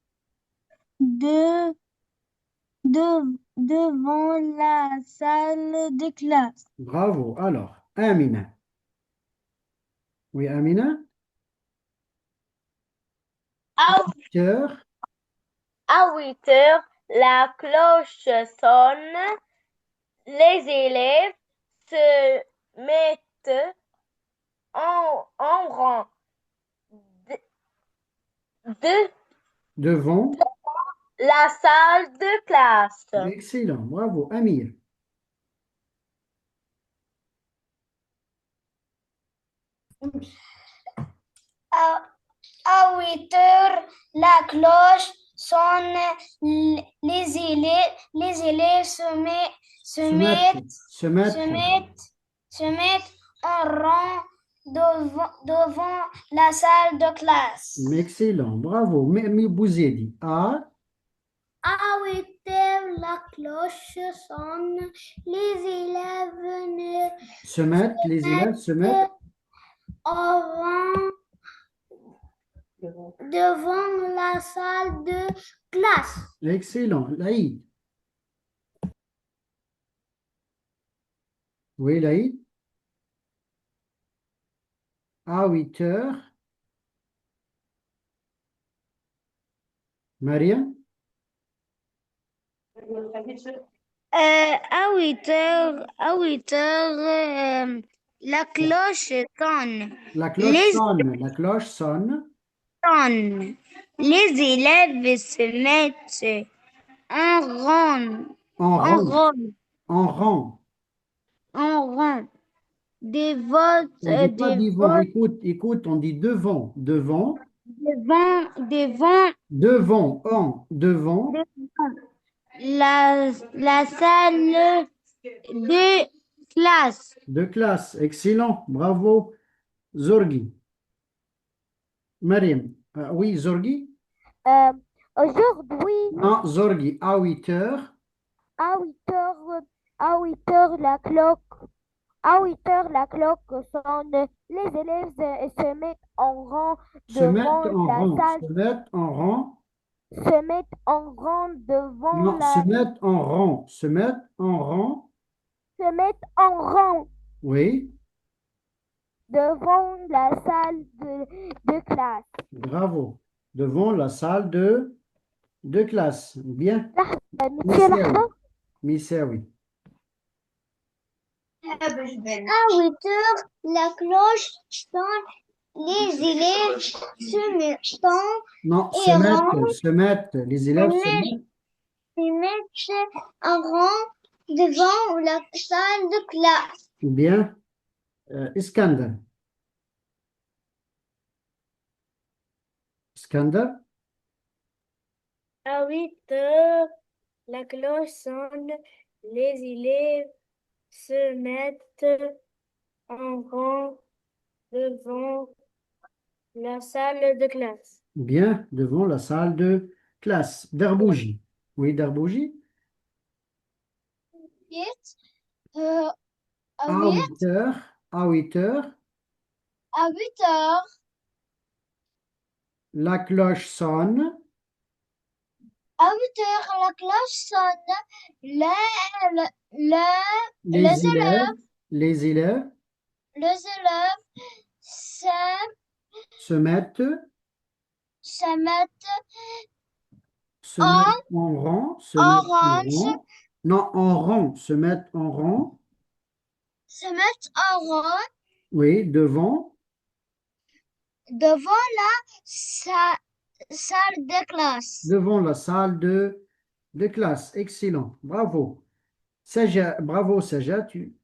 de, devant la salle de classe. Bravo. Alors, Amina. Oui, Amina. À, 8 heures. à 8 heures, la cloche sonne. Les élèves se mettent en rang de Devant. la salle de classe. Excellent. Bravo. Amir. À, à 8 heures, la cloche sonne. Les élèves Se mettent. Se mettent. se mettent en rang devant la salle de classe. Excellent. Bravo. Mais Bouzedi. À. À 8 heures, la cloche sonne. Les élèves ne Se mettent. Les élèves se mettent. en rang devant la salle de classe. Excellent. Laïd. Oui, Laïd. À 8 heures. Maria. À 8 heures, la cloche La cloche Les sonne. La cloche sonne. sonne. Les élèves se mettent en rang, En en rang. rang, En rang. en rang. Des votes, On ne dit pas devant. Écoute, écoute, on dit devant. Devant. devant Devant. En. Devant. la salle de classe. De classe. Excellent. Bravo. Zorgi. Mariam. Oui, Zorgi. Aujourd'hui, Non, Zorgi. À 8 heures. à 8 heures, à 8 heures, à 8 heures, la cloche sonne. Les élèves se mettent en rang Se mettent devant en la rang. salle, Se mettent en rang. se mettent en rang devant Non, se mettent en rang. Se mettent en rang. se mettent en rang Oui. devant la salle de classe. Bravo. Devant la salle de classe. Bien. Monsieur Lahza, Missaoui. À 8 heures, la cloche sonne. Les élèves se mettent Non, se et mettent. Se mettent. Les élèves se mettent. en rang devant la salle de classe. Bien. Iskander. Iskander. À 8 heures, la cloche sonne. Les élèves se mettent en rang devant la salle de classe. Bien. Devant la salle de classe. Derbouji. Oui, Derbouji. Euh, à À 8 heures. À 8 heures. 8 heures, La cloche sonne. à 8 heures, la cloche sonne. Les Les élèves. élèves, Les élèves les élèves se mettent. se mettent Se mettent en rang. Se en mettent en orange, rang. Non, en rang. Se mettent en rang. se mettent en rang Oui, devant. devant la salle de classe. Devant la salle de classe. Excellent. Bravo. Saja, bravo, Saja, tu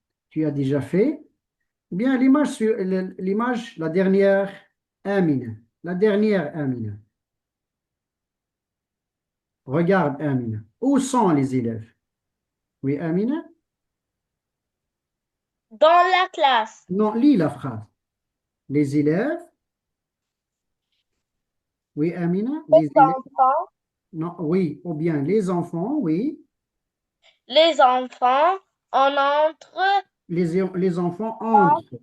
as déjà fait. Bien, l'image, la dernière Amina. La dernière Amina. Regarde Amina. Où sont les élèves? Oui, Amina? Dans la classe. Non, lis la phrase. Les élèves? Oui, Amina? Les Les élèves? enfants, Non, oui, ou bien les enfants, oui. les enfants, on entre Les enfants entrent.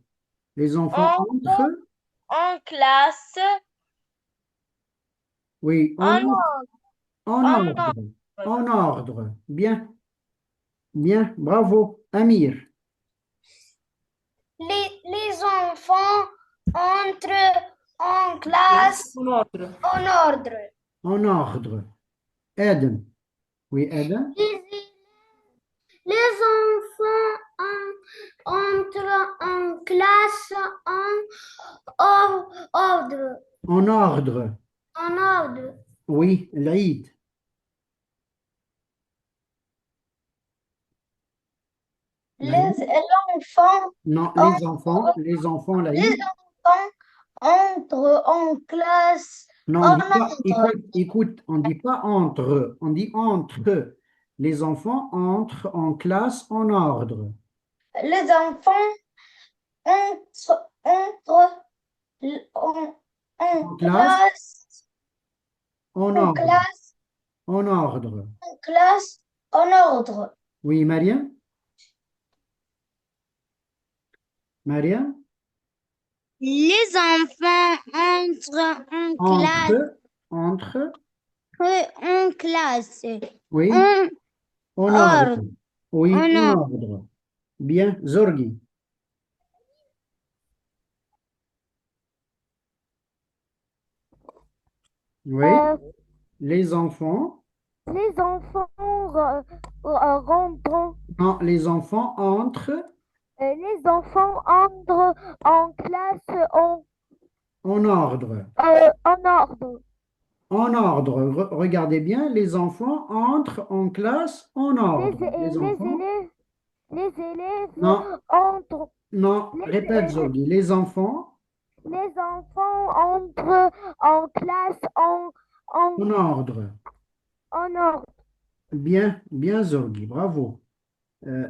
Les enfants en, entrent. en classe, Oui, en, en en ordre. ordre. En ordre. Bien, bien, bravo. Amir. Les enfants entrent en classe En ordre. en ordre. En ordre. Adam. Oui, Adam. Les enfants entrent en classe en ordre. En ordre. En ordre. Oui, l'Aïd. L'enfant Non, entre, les enfants, les l'Aïd. enfants entrent en classe Non, on en dit pas, ordre. écoute, on dit pas entre, on dit entre. Les enfants entrent en classe en ordre. Les enfants entrent En en classe, classe, en en ordre. classe, En ordre. en classe, en ordre. Oui, Mariam? Mariam? Les enfants entrent Entre, entre, en classe. oui, En en ordre. ordre. Oui, En en ordre. ordre. Bien, Zorgi. Oui, Euh, les enfants. les enfants rentrent, Non, les enfants entrent les enfants entrent en classe en ordre. en ordre. En ordre. Regardez bien, les enfants entrent en classe en ordre. Les enfants. Les élèves Non, entrent, non, les, répète, é- Zorgi. Les enfants les enfants entrent en classe en ordre. en ordre. Bien, bien, Zorgi. Bravo.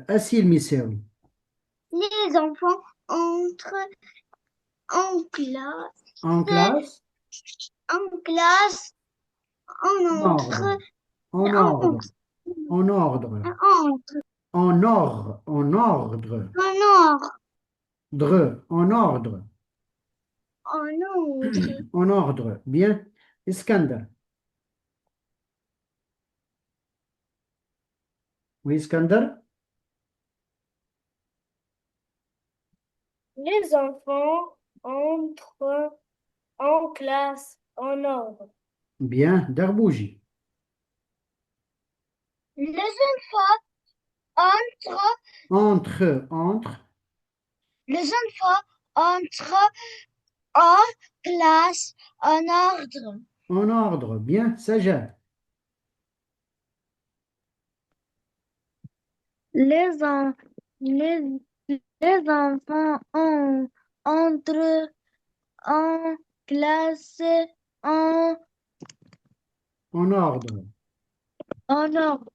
Assil Missaoui. Les enfants entrent en classe, En classe, en classe, en en ordre. entre, En ordre. En ordre. En ordre. En ordre. en ordre, En ordre. en ordre. En ordre. Bien. Iskandar. Oui, Iskandar. Les enfants entrent en classe en ordre. Bien. Darbouji. Les enfants entrent, Entre. les enfants entrent en classe en ordre. En ordre. Bien. Sajad. Les, en- les, les enfants entrent en classe en, En ordre. en ordre.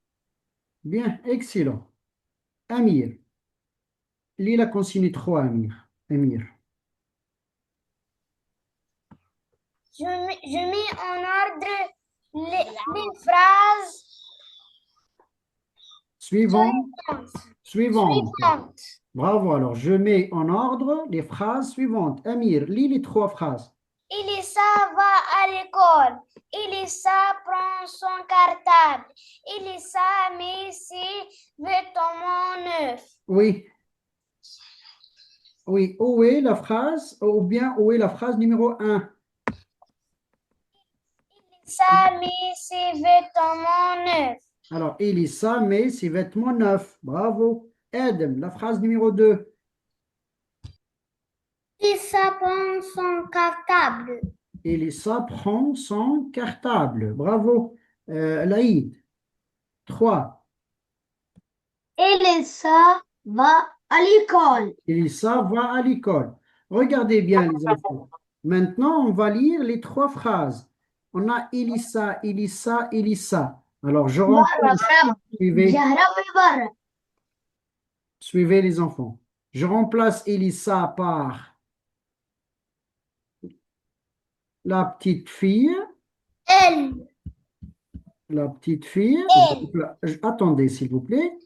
Bien. Excellent. Amir. Lis la consigne 3, Amir. Amir. Je mets en ordre les phrases Suivant. Suivante. suivantes. Bravo. Alors, je mets en ordre les phrases suivantes. Amir, lis les 3 phrases. Elisa va à l'école. Elisa prend son cartable. Elisa met ses vêtements neufs. Oui. Oui. Où est la phrase? Ou bien, où est la phrase numéro 1? Elisa met ses vêtements neufs. Alors, Elissa met ses vêtements neufs. Bravo. Adam, la phrase numéro 2. Elisa prend son cartable. Elissa prend son cartable. Bravo. Laïd. 3. Elisa va à l'école. Elissa va à l'école. Regardez bien, les enfants. Maintenant, on va lire les trois phrases. On a Elissa, Elissa, Elissa. Alors, je remplace. Suivez, suivez les enfants. Je remplace Elissa par la petite fille. Elle. La petite fille. Attendez, s'il vous plaît.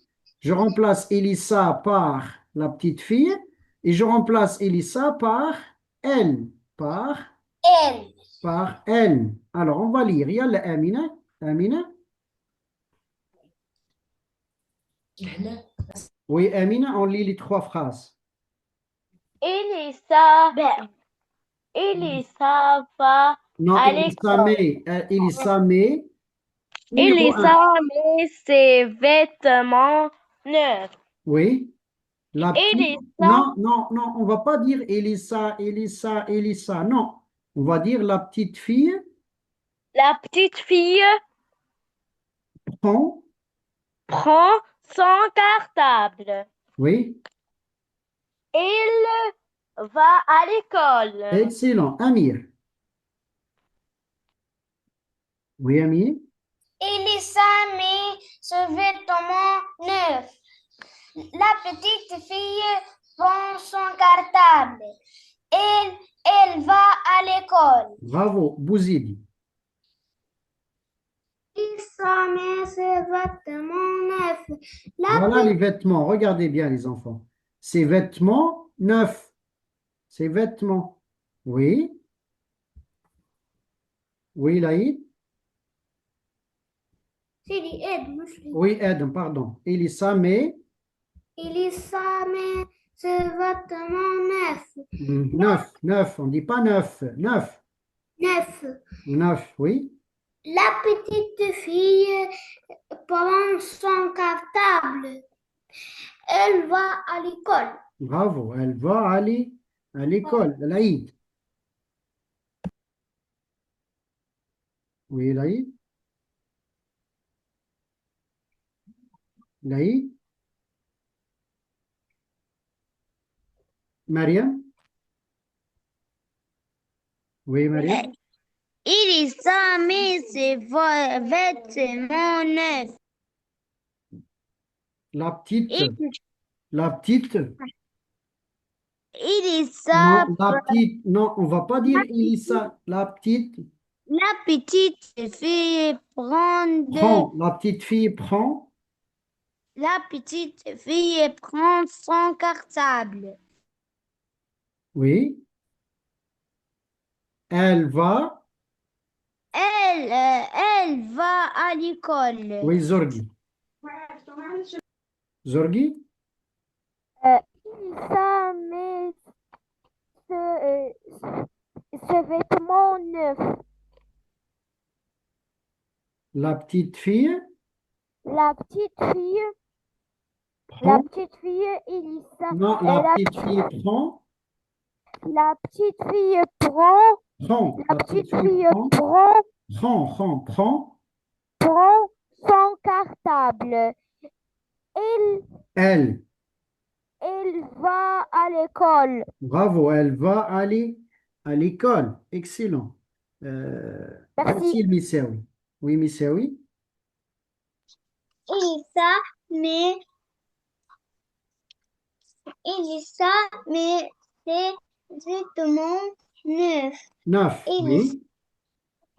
Je remplace Elissa par la petite fille et je remplace Elissa par elle. Elle. Par elle. Alors, on va lire. Yalla, Amina. Amina. Oui, Amina, on lit les trois phrases. Elisa, Elisa va Non, à Elissa l'école. met. Elissa met. Numéro un. Elisa met ses vêtements neufs. Oui. La petite. Elisa, Non, non, non, on va pas dire Elissa, Elissa, Elissa. Non. On va dire la petite fille la petite fille, prend. prend son cartable. Oui. Il va à l'école. Excellent. Amir. Oui, Amir. Elisa met ce vêtement neuf. La petite fille prend son cartable. Elle va à l'école. Bravo. Bouzidi. Elisa met ses vêtements neufs. Voilà les vêtements. Regardez bien, les enfants. Ces vêtements neufs. Ces vêtements. Oui. Oui, Laïd. Oui, Ed, pardon. Elissa met Elisa met ses vêtements neufs. neuf. Neuf. On ne dit pas neuf. Neuf. Neuf. Neuf, oui. La petite fille prend son cartable. Elle va à l'école. Bravo. Elle va aller à l'école. Laïd. Oui, Laïd. Laïd. Mariam. Oui, Mariam. Elisa met ses vêtements neufs. La petite. Il- La petite. Elisa, Non, la petite. Non, on va pas dire Elissa. La petite la petite fille prend. La petite fille prend. la petite fille prend son cartable. Oui. Elle va. Elle va à l'école. Oui, Zorgi. Zorgi. Elisa met ce vêtement neuf. La petite fille La petite fille, prend. Elisa, Non, et la petite fille prend. la petite fille prend, Prend. la La petite petite fille fille prend. Prend. prend son cartable. Elle, Elle. elle va à l'école. Bravo. Elle va aller à l'école. Excellent. Merci. Merci, Missaoui. Oui, Missaoui. Elisa met ses vêtements neufs. Neuf. Oui.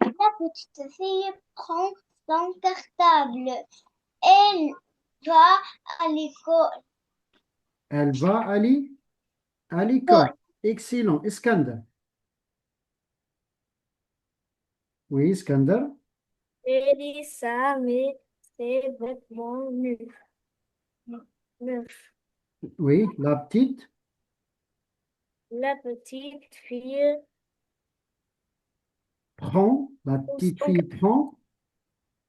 La petite fille prend son cartable. Elle va à l'école. Elle va aller à l'école. Excellent. Iskander. Oui, Iskander. Elisa met ses vêtements neufs. Oui, la petite. La petite fille Prend. La petite fille prend.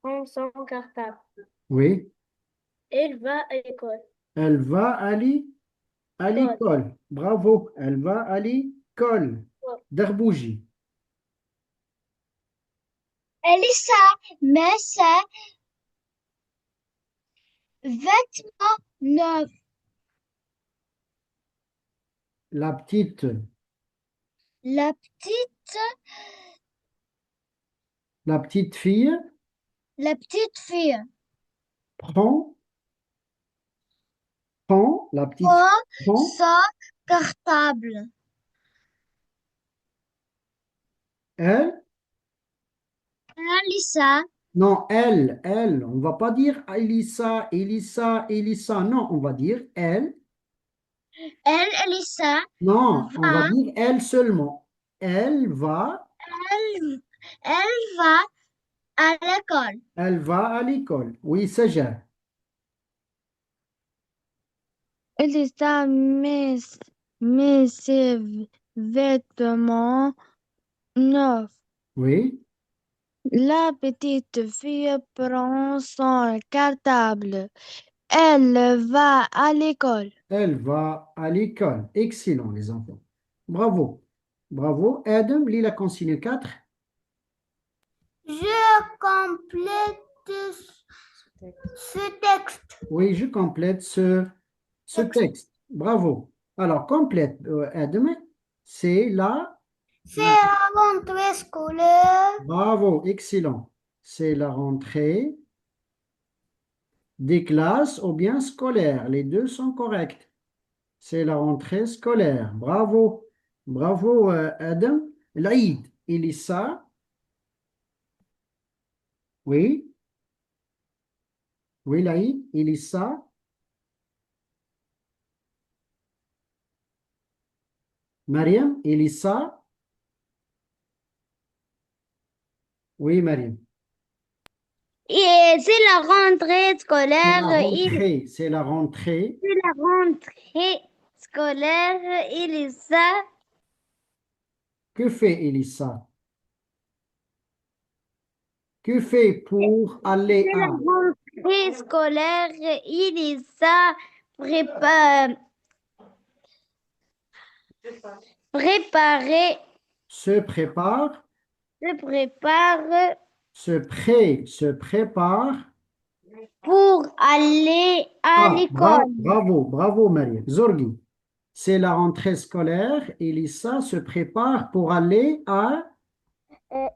prend son cartable. Oui. Elle va à l'école. Elle va aller à l'école. Bravo. Elle va à l'école. Darbouji. Elisa met ses vêtements neufs. La petite. La petite, La petite fille la petite fille prend, la petite prend fille prend, son cartable. elle, Alissa, non, elle, on va pas dire Elissa, Elissa, Elissa, non, on va dire elle, Elissa non, on va va, dire elle seulement. elle, elle va à l'école. Elle va à l'école. Oui, c'est gère. Elisa met ses vêtements neufs. Oui, La petite fille prend son cartable. Elle va à l'école. elle va à l'école. Excellent, les enfants. Bravo. Bravo. Adam, lis la consigne 4. Je complète ce texte. Oui, je complète ce texte. Bravo. Alors, complète, Adam, c'est la... C'est la rentrée scolaire. Bravo, excellent. C'est la rentrée des classes ou bien scolaires. Les deux sont corrects. C'est la rentrée scolaire. Bravo. Bravo, Adam. L'Aïd, Elissa. Oui. Oui, l'Aïd, Elissa. Mariam, Elissa. Oui, Mariam. Et c'est la rentrée C'est scolaire. la rentrée. C'est la rentrée. C'est la rentrée scolaire. Elisa. Que fait Elissa? Que fait pour aller C'est à? la rentrée scolaire. Elisa prépare, préparer, Se prépare. se prépare Se prépare. pour aller à Ah, l'école. bravo, bravo, Mariam. Zorgi. C'est la rentrée scolaire. Elissa se prépare pour aller à...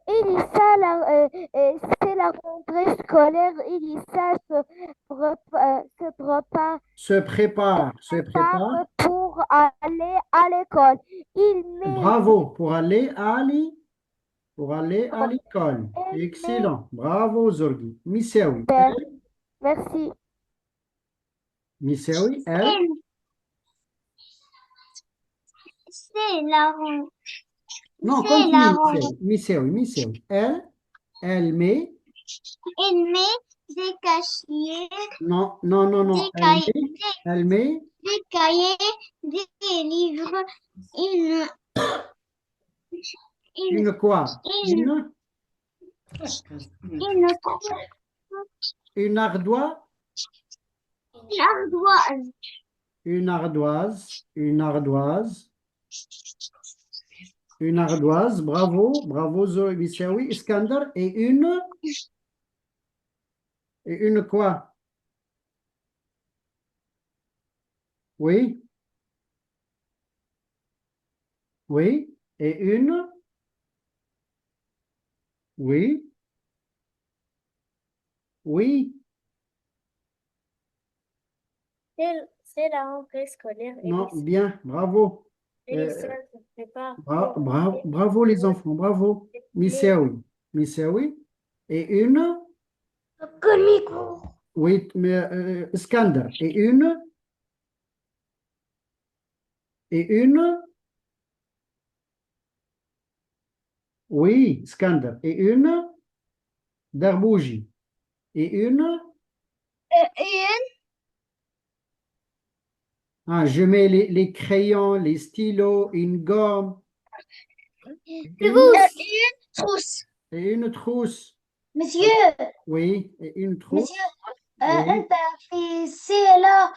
Elissa, c'est la rentrée scolaire. Elissa Se prépare. Se prépare. prépare pour aller à l'école. Il met, Bravo, pour aller à l'école. elle met, Excellent. Bravo, Zorgi. Missaoui. ben, merci. Missaoui, elle. C'est la rentrée. Non, C'est continue, la rentrée. Missaoui. Elle met. Elle met des cahiers, Non, non, non, non. des cahiers, Elle met. des cahiers, des livres, une, Une quoi? une, une Une ardoise. ardoise. Une ardoise. Une ardoise. Une ardoise. Bravo. Bravo, Zoé Missaoui. Iskander. Et une. Et une quoi? Oui. Oui. Et une. Oui. Oui. C'est la rentrée scolaire. Non, bien. Bravo. Elisa se prépare Bravo les enfants. Bravo. Missaoui. Missaoui. Et une. Oui, mais Iskander. Et une. Et une. Oui, Iskander. Et une. Darbouji. Et une. Ah, je mets les crayons, les stylos, une gomme. Une, trousse. et une trousse. Monsieur, Oui, et une trousse. monsieur, Oui. أنت في سيلة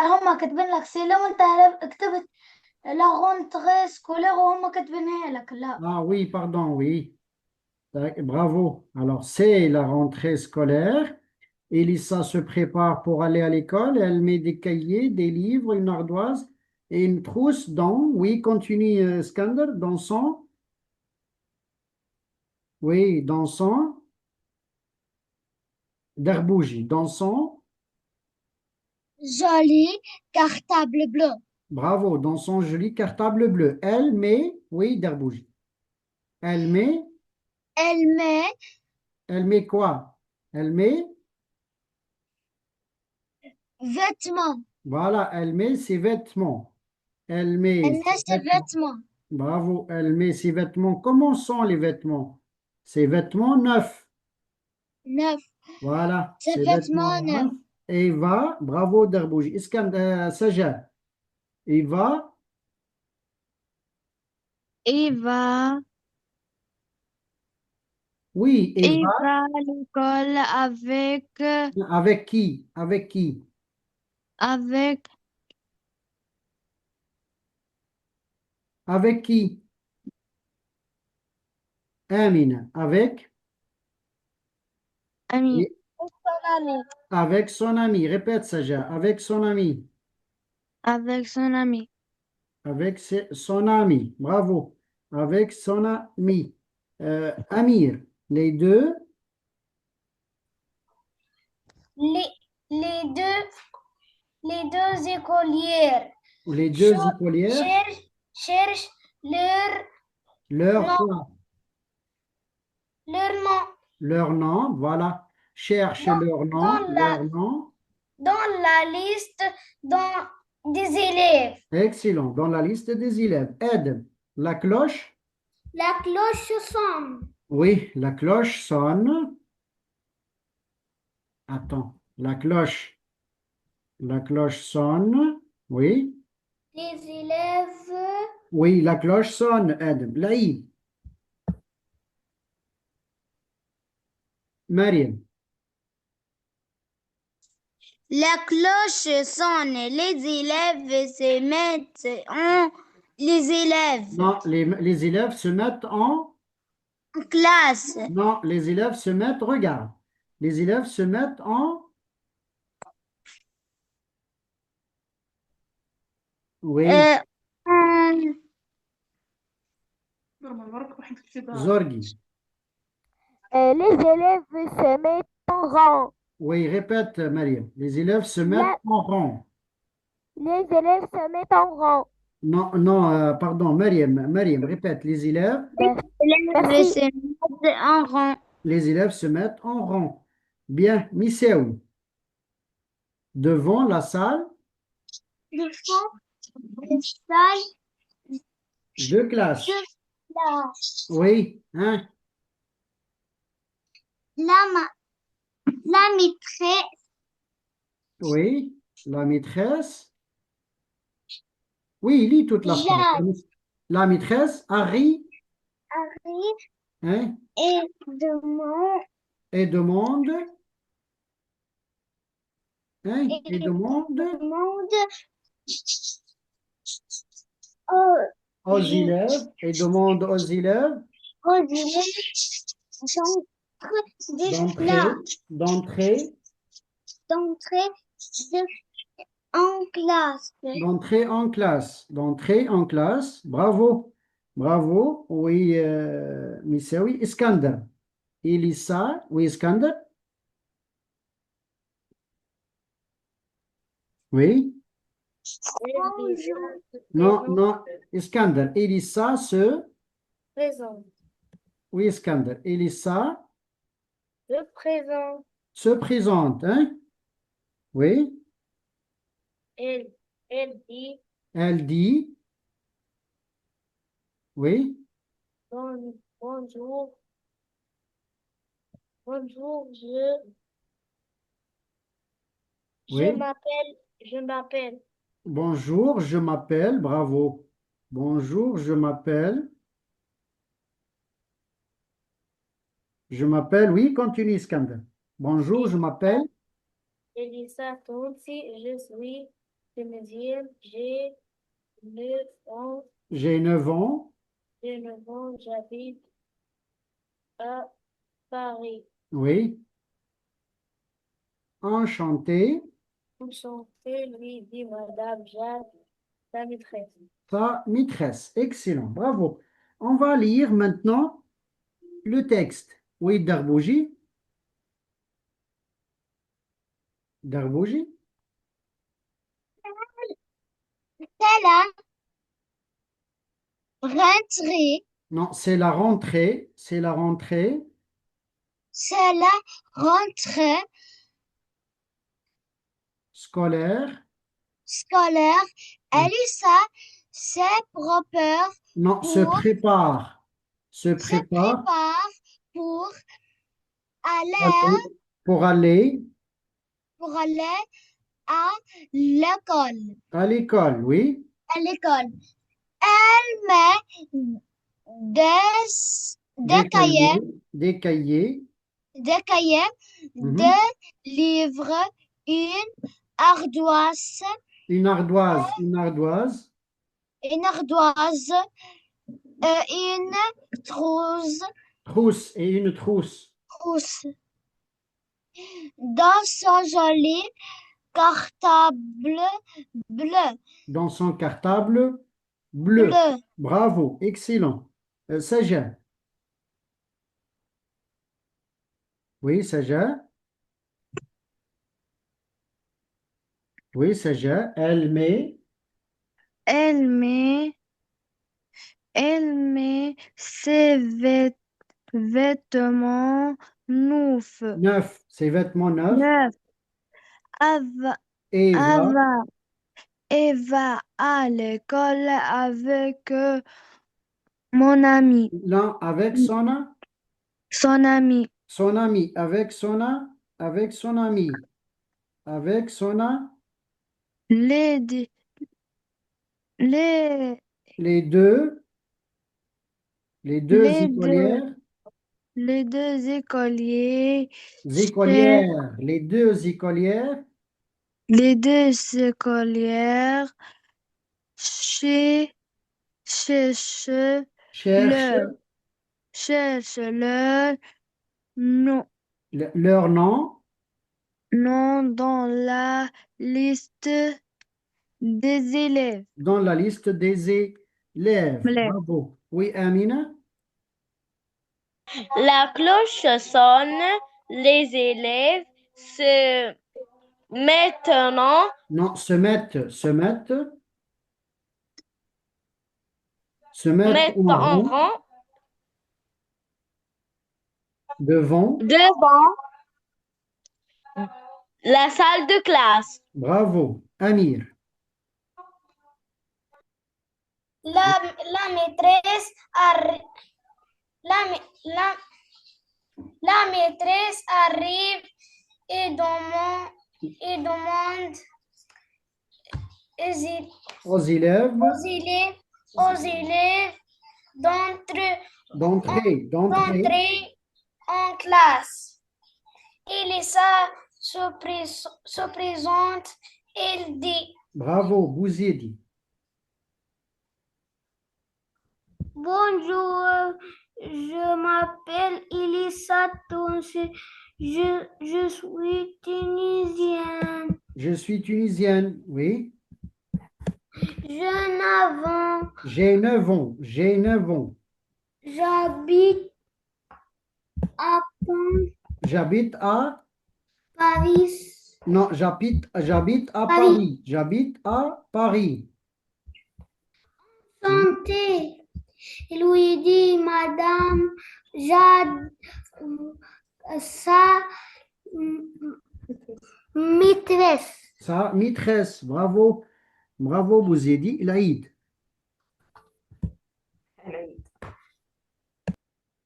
هم كاتبين لك سيلة وأنت كتبت لا rentrée scolaire وهم كاتبينها لك لا. Ah oui, pardon, oui. Bravo. Alors, c'est la rentrée scolaire. Elissa se prépare pour aller à l'école. Elle met des cahiers, des livres, une ardoise. Et une trousse dans, oui, continue, Skander, dans son, oui, dans son, Derbouji, dans son, Joli cartable bleu. bravo, dans son joli cartable bleu. Elle met, oui, Derbouji. Elle Elle met quoi? Elle met, met vêtements. voilà, elle met ses vêtements. Elle met Elle ses met ses vêtements. vêtements. Bravo, elle met ses vêtements. Comment sont les vêtements? Ses vêtements neufs. Neuf. Voilà, Ses ses vêtements vêtements neufs. neufs. Et il va, bravo Derbouji. Sajad, il va Il va, Oui, il il va va à l'école avec qui? Avec qui? avec Avec qui? Amina, avec? ami. Et avec son ami. Répète, Saja. Avec son ami. Avec son ami. Avec son ami. Bravo. Avec son ami. Amir, les deux, Les, les deux, les deux écolières les deux cho- écolières, cherchent leur nom, quoi? leur nom Leur nom, voilà. Cherche leur nom, dans leur nom. dans la liste des élèves. Excellent. Dans la liste des élèves. Aide. La cloche. La cloche sonne. Oui, la cloche sonne. Attends. La cloche sonne. Oui. Les élèves Oui, la cloche sonne. Aide. Laïd. Mariam. La cloche sonne, les élèves se mettent en les élèves Non, les élèves se mettent en. en classe. Non, les élèves se mettent. Regarde. Les élèves se mettent en. Oui. Euh, en- Zorgi. Les élèves se mettent en rang. Oui, répète, Mariam. Les élèves se mettent La- en rang. les élèves se mettent en rang. Non, non, pardon, Mariam, répète. Les élèves, les élèves Merci. se mettent en rang. les élèves se mettent en rang. Bien, Miseou. Devant la salle devant les salles de classe. de classe. Oui, hein? La maîtresse Oui, la maîtresse. Oui, lis toute la phrase. Jacques La maîtresse, Harry, arrive hein? et demande Et demande, hein? Et demande aux, aux élèves, et demande aux élèves aux élèves d'entrer, d'entrer, d'entrer en classe. d'entrer en classe, d'entrer en classe. Bravo, bravo. Oui, Miseoui. Iskander. Elisa, oui, Iskander. Oui. Non, non, Iskander. Elisa Présent. oui, Iskander. Elisa Le présent. se présente, hein? Oui. Elle dit Elle dit, oui, bonjour. Bonjour, oui. je m'appelle. Bonjour, je m'appelle, bravo. Bonjour, oui, continue, Iskander. Bonjour, je m'appelle, Elisa Tonsi, je suis tunisienne, j'ai 9 ans, j'ai 9 ans, j'habite à Paris. oui. Enchanté, Enchanté, lui dit Madame Jacques. La maîtresse. Sa maîtresse. Excellent, bravo. On va lire maintenant le texte. Oui, Darbouji. Darbouji. C'est la rentrée. Non, c'est la rentrée. C'est la rentrée C'est la rentrée scolaire. scolaire. Elisa se prépare Non, se pour, prépare. Se se prépare prépare pour aller, aller- pour aller pour aller à l'école. à l'école, oui. À l'école. Elle met des Des cahiers, cahiers, des cahiers. des cahiers, Mhm. des livres, une ardoise, Une ardoise, une ardoise. une ardoise, une trousse, Trousse et une trousse. trousse. Dans son joli cartable bleu, Dans son cartable bleu. bleu. Bravo, excellent. Saja. Oui, Saja. Oui, Saja. Elle met, elle met ses vêtements neufs. Neuf, ses vêtements neufs. Neuf. Ava, Eva, Ava, et va à l'école avec mon ami, l'un avec son ami. son ami, avec avec son ami, avec Les, d- les, les deux, les deux les deux, écolières, les deux écoliers, chez, écolières, les deux écolières les deux écolières chez, cherche cherchent le, cherche le nom, leur nom nom dans la liste des élèves. dans la liste des élèves. Bravo. Oui, Amina? La cloche sonne, les élèves se maintenant Non, se mettent mettent en en rond rang devant. devant la salle de classe. Bravo. Amir. La maîtresse la, la, la maîtresse arrive et demande Aux élèves aux élèves d'entrer d'entrer. en classe. Elisa se présente. Elle dit Bravo, Bouzidi. bonjour, je m'appelle Elisa Tonsi, je suis tunisienne. Je suis tunisienne, oui. Je n'avons, J'ai 9 ans, j'ai 9 ans. j'habite à J'habite à... Paris. Non, j'habite à Paris. Paris. J'habite à Paris. Santé. Il lui dit, Madame, Jade, sa maîtresse. Sa maîtresse, bravo. Bravo, Bouzidi. Laïd.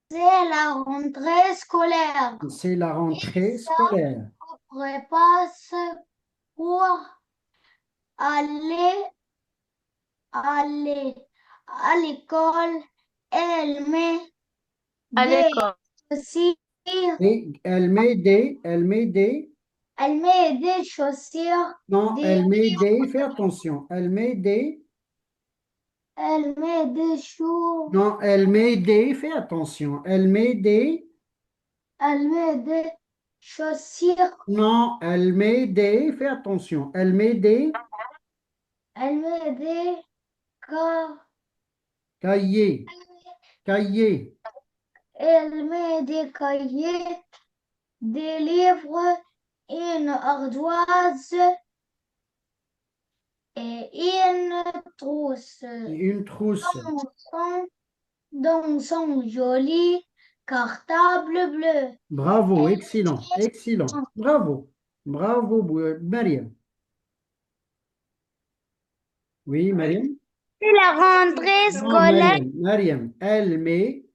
C'est la rentrée scolaire. C'est la rentrée scolaire. Repasse pour aller, aller à l'école. Elle met À des l'école. chaussures. Et elle met des... Elle met des chaussures. Non, Des- elle met des... Fais attention. Elle met des... Elle met des choux. Non, elle met des... Fais attention. Elle met des... Elle met des chaussures. Non, elle met des... Fais attention. Elle met des... Elle met des ca- Cahier. Cahier. Elle met des cahiers, des livres, une ardoise et une trousse Une trousse. dans son joli cartable bleu. Bravo, excellent, excellent. Bravo. Bravo, Mariam. Oui, Mariam? C'est la rentrée Non, scolaire. Mariam. Elle met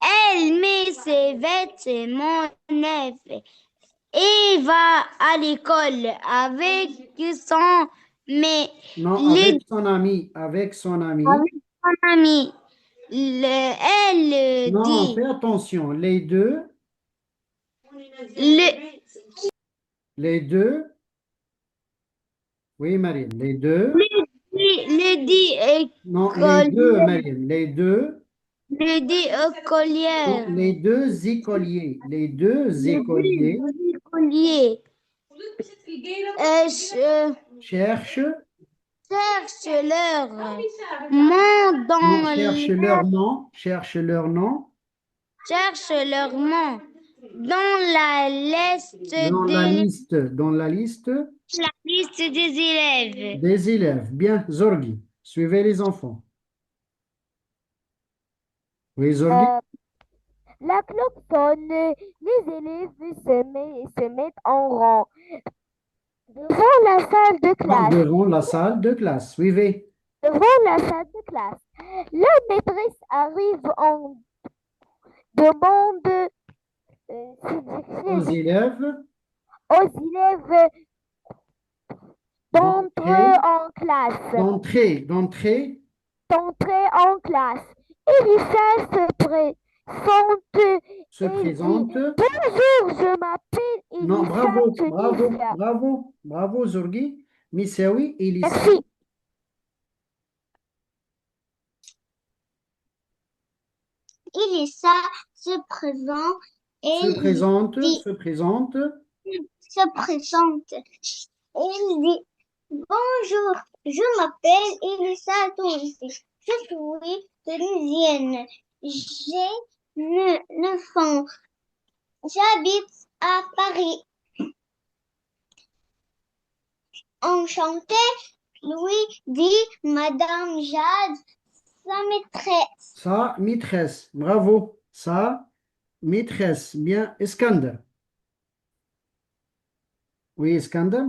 Elle met ses vêtements neufs et va à l'école avec son, mais non, les avec son ami. Avec son ami. avec son ami. Elle Non, dit fais attention. Les deux. le, Les deux. Oui, Mariam. Les deux. le dit Non, les écolier, deux, Mariam. Les deux. le dit Non, écolière, les deux écoliers. Les deux le écoliers dit écolier. cherchent. Cherche leur nom Non, dans cherchent leur nom. Cherchent leur nom. cherche leur nom dans la Dans la liste. Dans la liste la liste des élèves. des élèves. Bien, Zorgi. Suivez les enfants. Oui, Zorgi. La cloche sonne, les élèves se mettent en rang devant la salle de Non, classe. devant la salle de classe. Suivez. Devant la salle de classe. La maîtresse arrive en demande Aux élèves aux élèves d'entrer en classe. d'entrer D'entrer en classe. Elisa se et dit présente. bonjour, je m'appelle Non, Elisa bravo, Tunisia. bravo, Zorgi. Missaoui, Elissa Merci. Elisa se présente se et présente, dit se présente. se présente. Elle dit bonjour, je m'appelle Elisa Tourissi. Je suis tunisienne. J'ai 9 ans. J'habite à Paris. Enchantée, Louis dit Madame Jade, sa maîtresse. Sa maîtresse. Bravo. Sa maîtresse. Bien, Iskander. Oui, Iskander.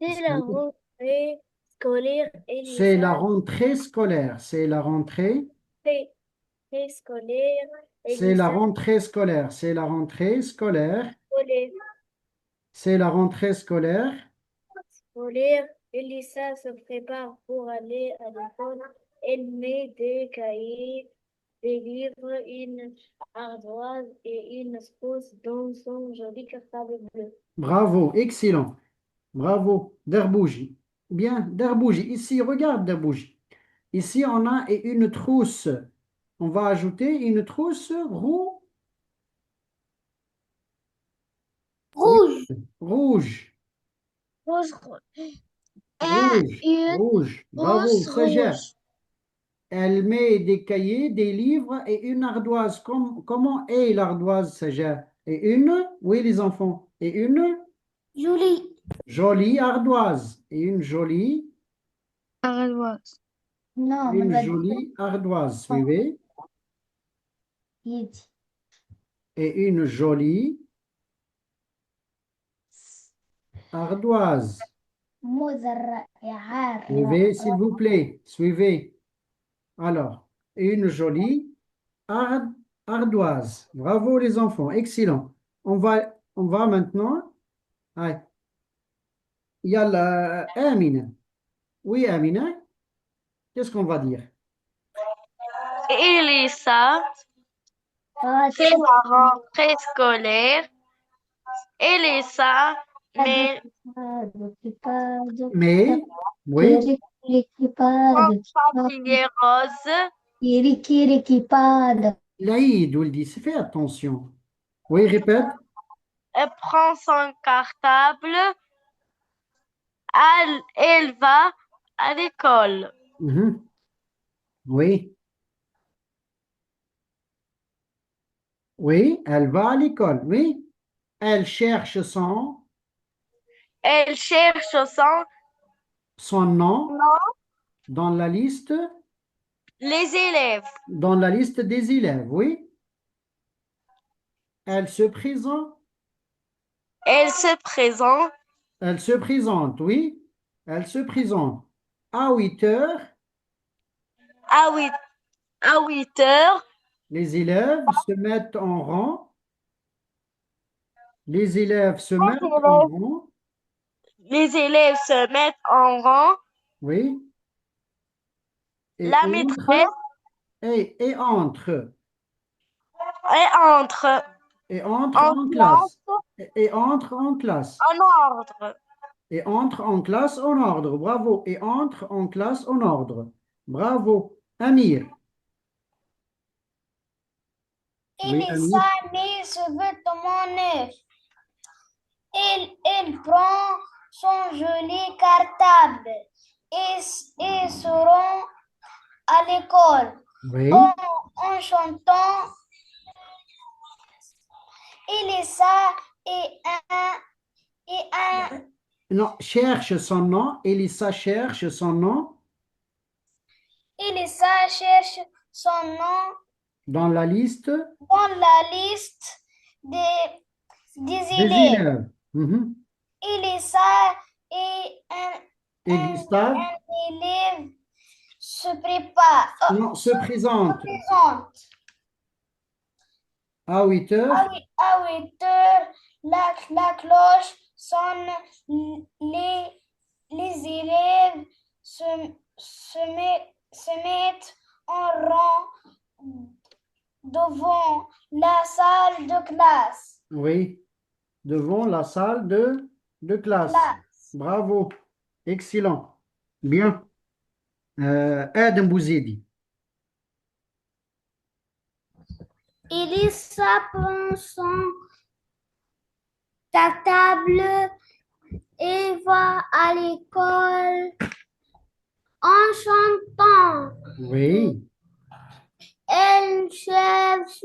C'est la rentrée scolaire. C'est la rentrée scolaire. C'est la rentrée. Scolaire. C'est la rentrée scolaire. C'est la rentrée scolaire. C'est la rentrée scolaire. Scolaire. Elisa se prépare pour aller à l'école. Elle met des cahiers, des livres, une ardoise et une trousse dans son joli cartable bleu. Bravo, excellent. Bravo, Derbouji. Bien, Derbouji. Ici, regarde Derbouji. Ici, on a une trousse. On va ajouter une trousse Rouge. rouge. Rouge. Rouge. Une Rouge. Bravo, trousse Sagère. rouge. Elle met des cahiers, des livres et une ardoise. Comment est l'ardoise, Sagère? Et une, oui, les enfants. Et une Jolie. jolie ardoise. Et une jolie, Non, une mais jolie ardoise. Suivez. il dit. Et une jolie ardoise. مزرع Suivez, s'il vous plaît. Suivez. Alors, une jolie ardoise. Bravo les enfants. Excellent. On va maintenant. Ah, il y a la Amina. Oui, Amina. Qu'est-ce qu'on va dire? Elisa, c'est la rentrée scolaire. Elisa, mais Mais, oui, papier rose. l'Aïd, on le dit. Fais attention. Oui, répète. Elle prend son cartable. Elle va à l'école. Mhm. Oui, oui, elle va à l'école. Oui, elle cherche Elle cherche son nom nom, dans la liste, les élèves. dans la liste des élèves. Oui, elle se présente. Elle se présente Elle se présente, oui. Elle se présente. À 8 heures, à 8 heures. les élèves se mettent en rang. Les élèves se mettent en rang. Les élèves se mettent en rang. Oui. Et La maîtresse entre. Et entre. entre Et entre en en classe. classe Et entre en classe. en ordre. Et entre en classe en ordre. Bravo. Et entre en classe en ordre. Bravo. Amir. Oui, Amir. Elisa met ses vêtements neufs. Elle prend son joli cartable et se rend à l'école Oui. en chantant. Elisa et un Non, cherche son nom. Elisa cherche son nom Elisa cherche son nom dans la liste dans la liste des des élèves. élèves. Mhm. Elisa et Et Gustave, un élève se prépare, non, se se présente présente. à 8 heures. À 8 heures, la cloche sonne. Les élèves se mettent en rang devant la salle de classe. Oui, devant la salle de classe. Bravo. Excellent. Bien. Adam Bouzidi. Elisa prend son cartable et va à l'école en chantant. Oui. Elle cherche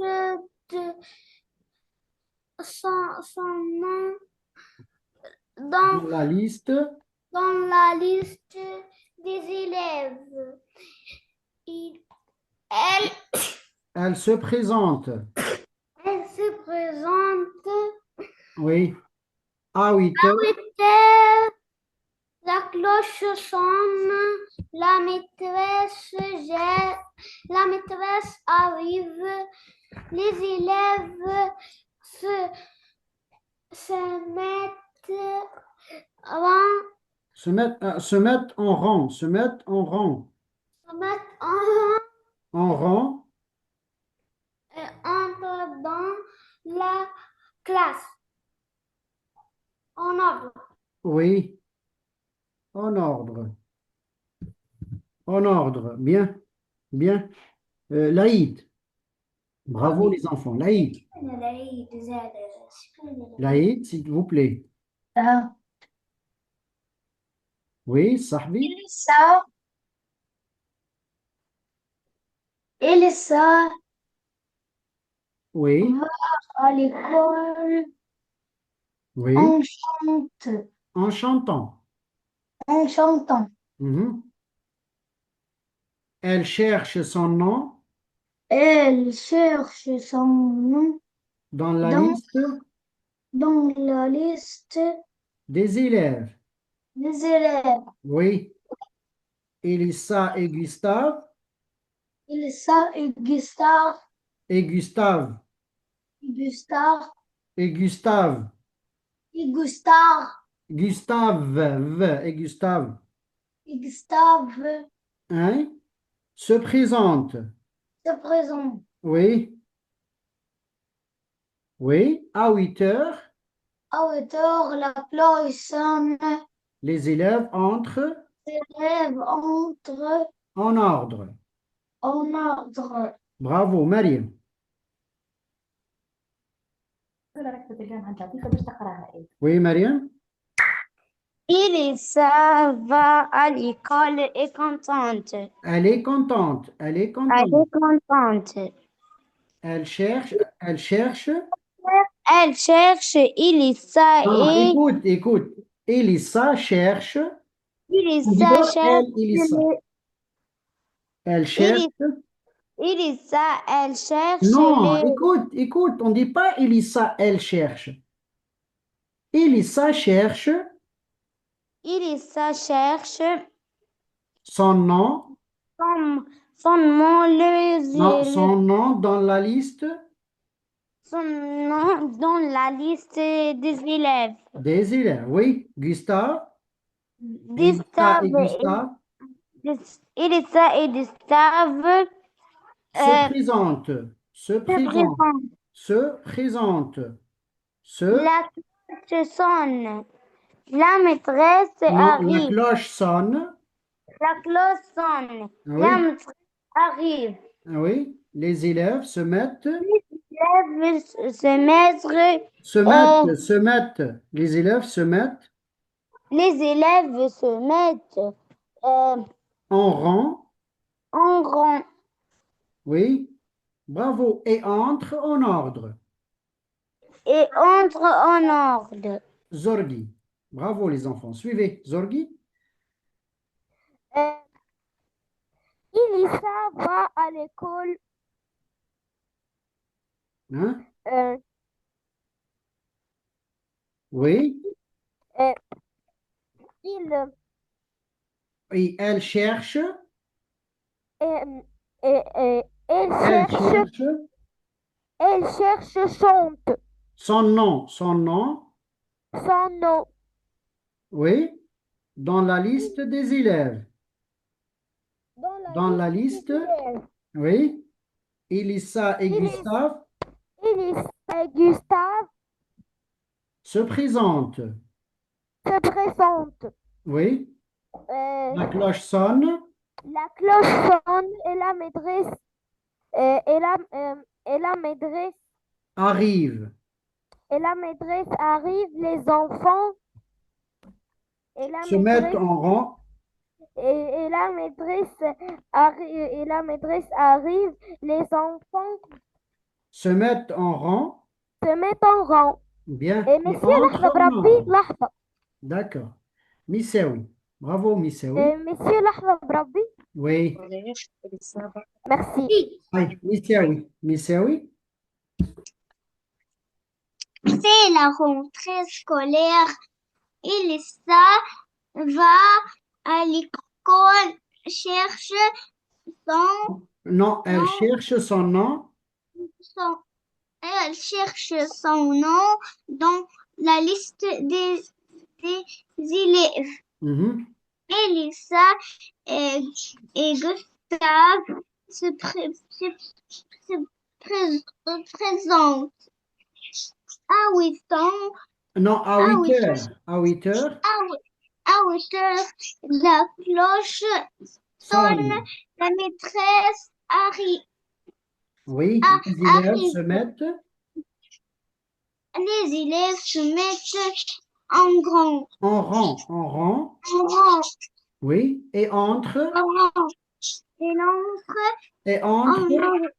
de son nom Dans dans, la liste, dans la liste des élèves. Elle, elle se présente. elle se présente Oui. À 8 heures. 8 heures. La cloche sonne, la maîtresse arrive, les élèves se, se mettent en, Se mettent en rang. Se mettent en rang. se mettent en En rang. et entrent dans la classe en ordre. Oui. En ordre. En ordre. Bien. Bien. Laïd. Bravo les enfants. Laïd. Laïd, s'il vous plaît. Oui, Sahbi. Elisa Oui. va à l'école Oui. En chantant. en chantant. Mhm. Elle cherche son nom Elle cherche son nom dans la dans, liste dans la liste des élèves. des élèves. Oui. Elissa et Gustave. Elsa et Gustave, Et Gustave. Gustave Et Gustave. et Gustave Gustave. Et Gustave. et Gustave Hein? Se présente. se présentent. Oui. Oui. À 8 heures, À 8 heures, la cloche sonne. les élèves entrent Les élèves entrent en ordre. en ordre. Bravo, Mariam. Oui, Mariam? Elisa va à l'école et est contente. Elle est contente. Elle est Elle contente. est contente. Elle cherche. Elle cherche. Elle cherche Elisa Non, et écoute. Elisa cherche. On dit Elisa pas elle, cherche Elisa. Elle cherche. Eli- Elisa, elle cherche Non, le écoute. On dit pas Elisa, elle cherche. Elisa cherche Elisa cherche son nom. son nom Non, son nom dans la liste son nom dans la liste des élèves. des élèves. Oui, Gustave. Elisa et Gustave Gustave Elisa et Gustave se présentent. Se se présentent. présentent. Se présentent. Se. La cloche sonne. La maîtresse Non, la arrive. cloche sonne. La cloche sonne. La Oui, maîtresse arrive. oui. Les élèves se mettent. Les élèves se mettent. Se euh, mettent. Se mettent. Les élèves se mettent les élèves se mettent en rang. en rang Oui. Bravo. Et entrent en ordre. et entrent en ordre. Zorgi. Bravo les enfants. Suivez. Zorgi. Euh, Elisa va à l'école. Hein? Euh, Oui. euh, il, Et elle cherche. euh, euh, elle Elle cherche, cherche elle cherche son nom. Son nom. son nom Oui. Dans la liste des élèves. dans la Dans la liste liste. des élèves. Oui. Elissa et Elis- Gustave Elisa et Gustave se présentent. se présentent. Oui. Euh, La cloche sonne. la cloche sonne et la maîtresse Arrive. et la maîtresse arrive. Les enfants et la Se mettent maîtresse en rang. et la maîtresse arrive. Les enfants Se mettent en rang. se mettent en rang. Bien. Et Et monsieur entrent لحظة en بربي ordre. لحظة D'accord. Missaoui. Bravo, Missaoui. monsieur لحظة بربي Oui. merci. Aïe, Missaoui. Missaoui. C'est la rentrée scolaire. Elisa va à l'école, cherche son Non, elle nom, cherche son nom. son- elle cherche son nom dans la liste des élèves. Mhm. Elisa et Gustave présentent à 8 ans. Non, à À 8 8 heures. À 8 heures. à 8 heures, la cloche sonne, Sonne. la maîtresse Oui, les élèves arrive. se mettent Les élèves se mettent en grand, en rang. En rang. en rang, Oui. Et entre. en rang. Et l'entre Et en entre ordre,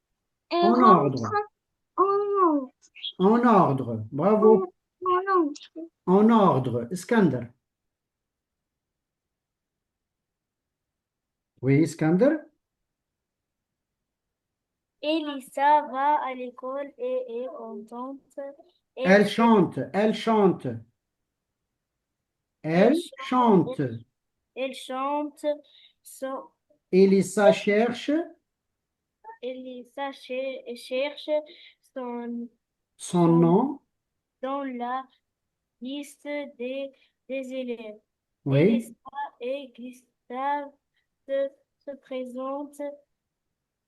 et en ordre. rentre en ordre, En ordre. Bravo. en ordre. En ordre. Iskander. Oui, Iskander. Elisa va à l'école et est contente. Elle chante. Elle chante. Elle chante. Elle chante. Son, Elissa cherche Elisa cherche son son son nom. dans la liste des élèves. Oui. Elisa et Gustave se, se présentent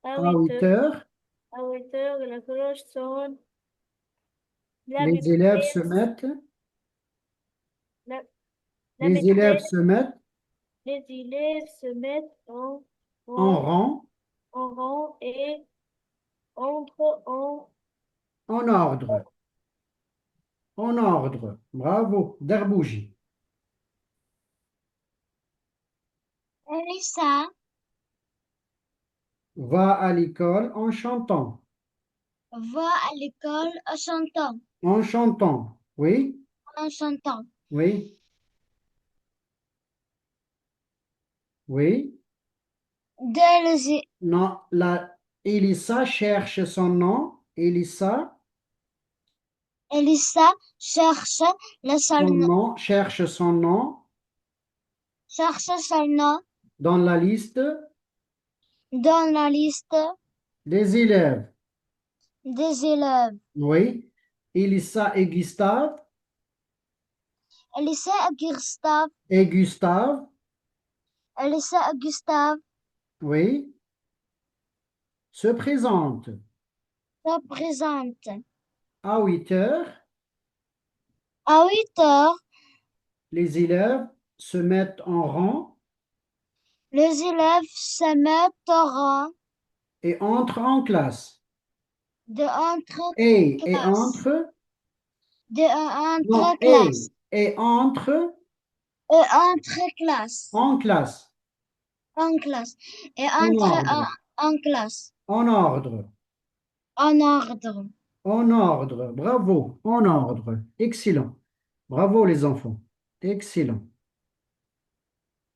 à À 8 8 heures. heures. À 8 heures, la cloche sonne. La Les élèves se maîtresse, mettent. la, la Les élèves maîtresse, se mettent les élèves se mettent en en, rang. en rang et entrent En ordre. En ordre. Bravo. Darbouji. Elisa Va à l'école en chantant. va à l'école en chantant. En chantant. Oui, En chantant. oui, oui. Delzi- Non, Elissa cherche son nom. Elissa, Elisa cherche son nom, cherche son nom son nom dans la liste dans la liste des élèves. des élèves. Oui. Elissa et Gustave. Elisa et Gustave. Et Gustave. Elisa et Gustave Oui. Se présentent. se présentent. À 8 heures, À 8 heures, les élèves se mettent en rang les élèves se mettent au rang et entrent en classe. de entre Et classes. entre, De non, entre classes. et entre Et entre classes. en classe. En classe. Et En entre ordre. en classe. En ordre. En ordre. En ordre. Bravo. En ordre. Excellent. Bravo les enfants. Excellent.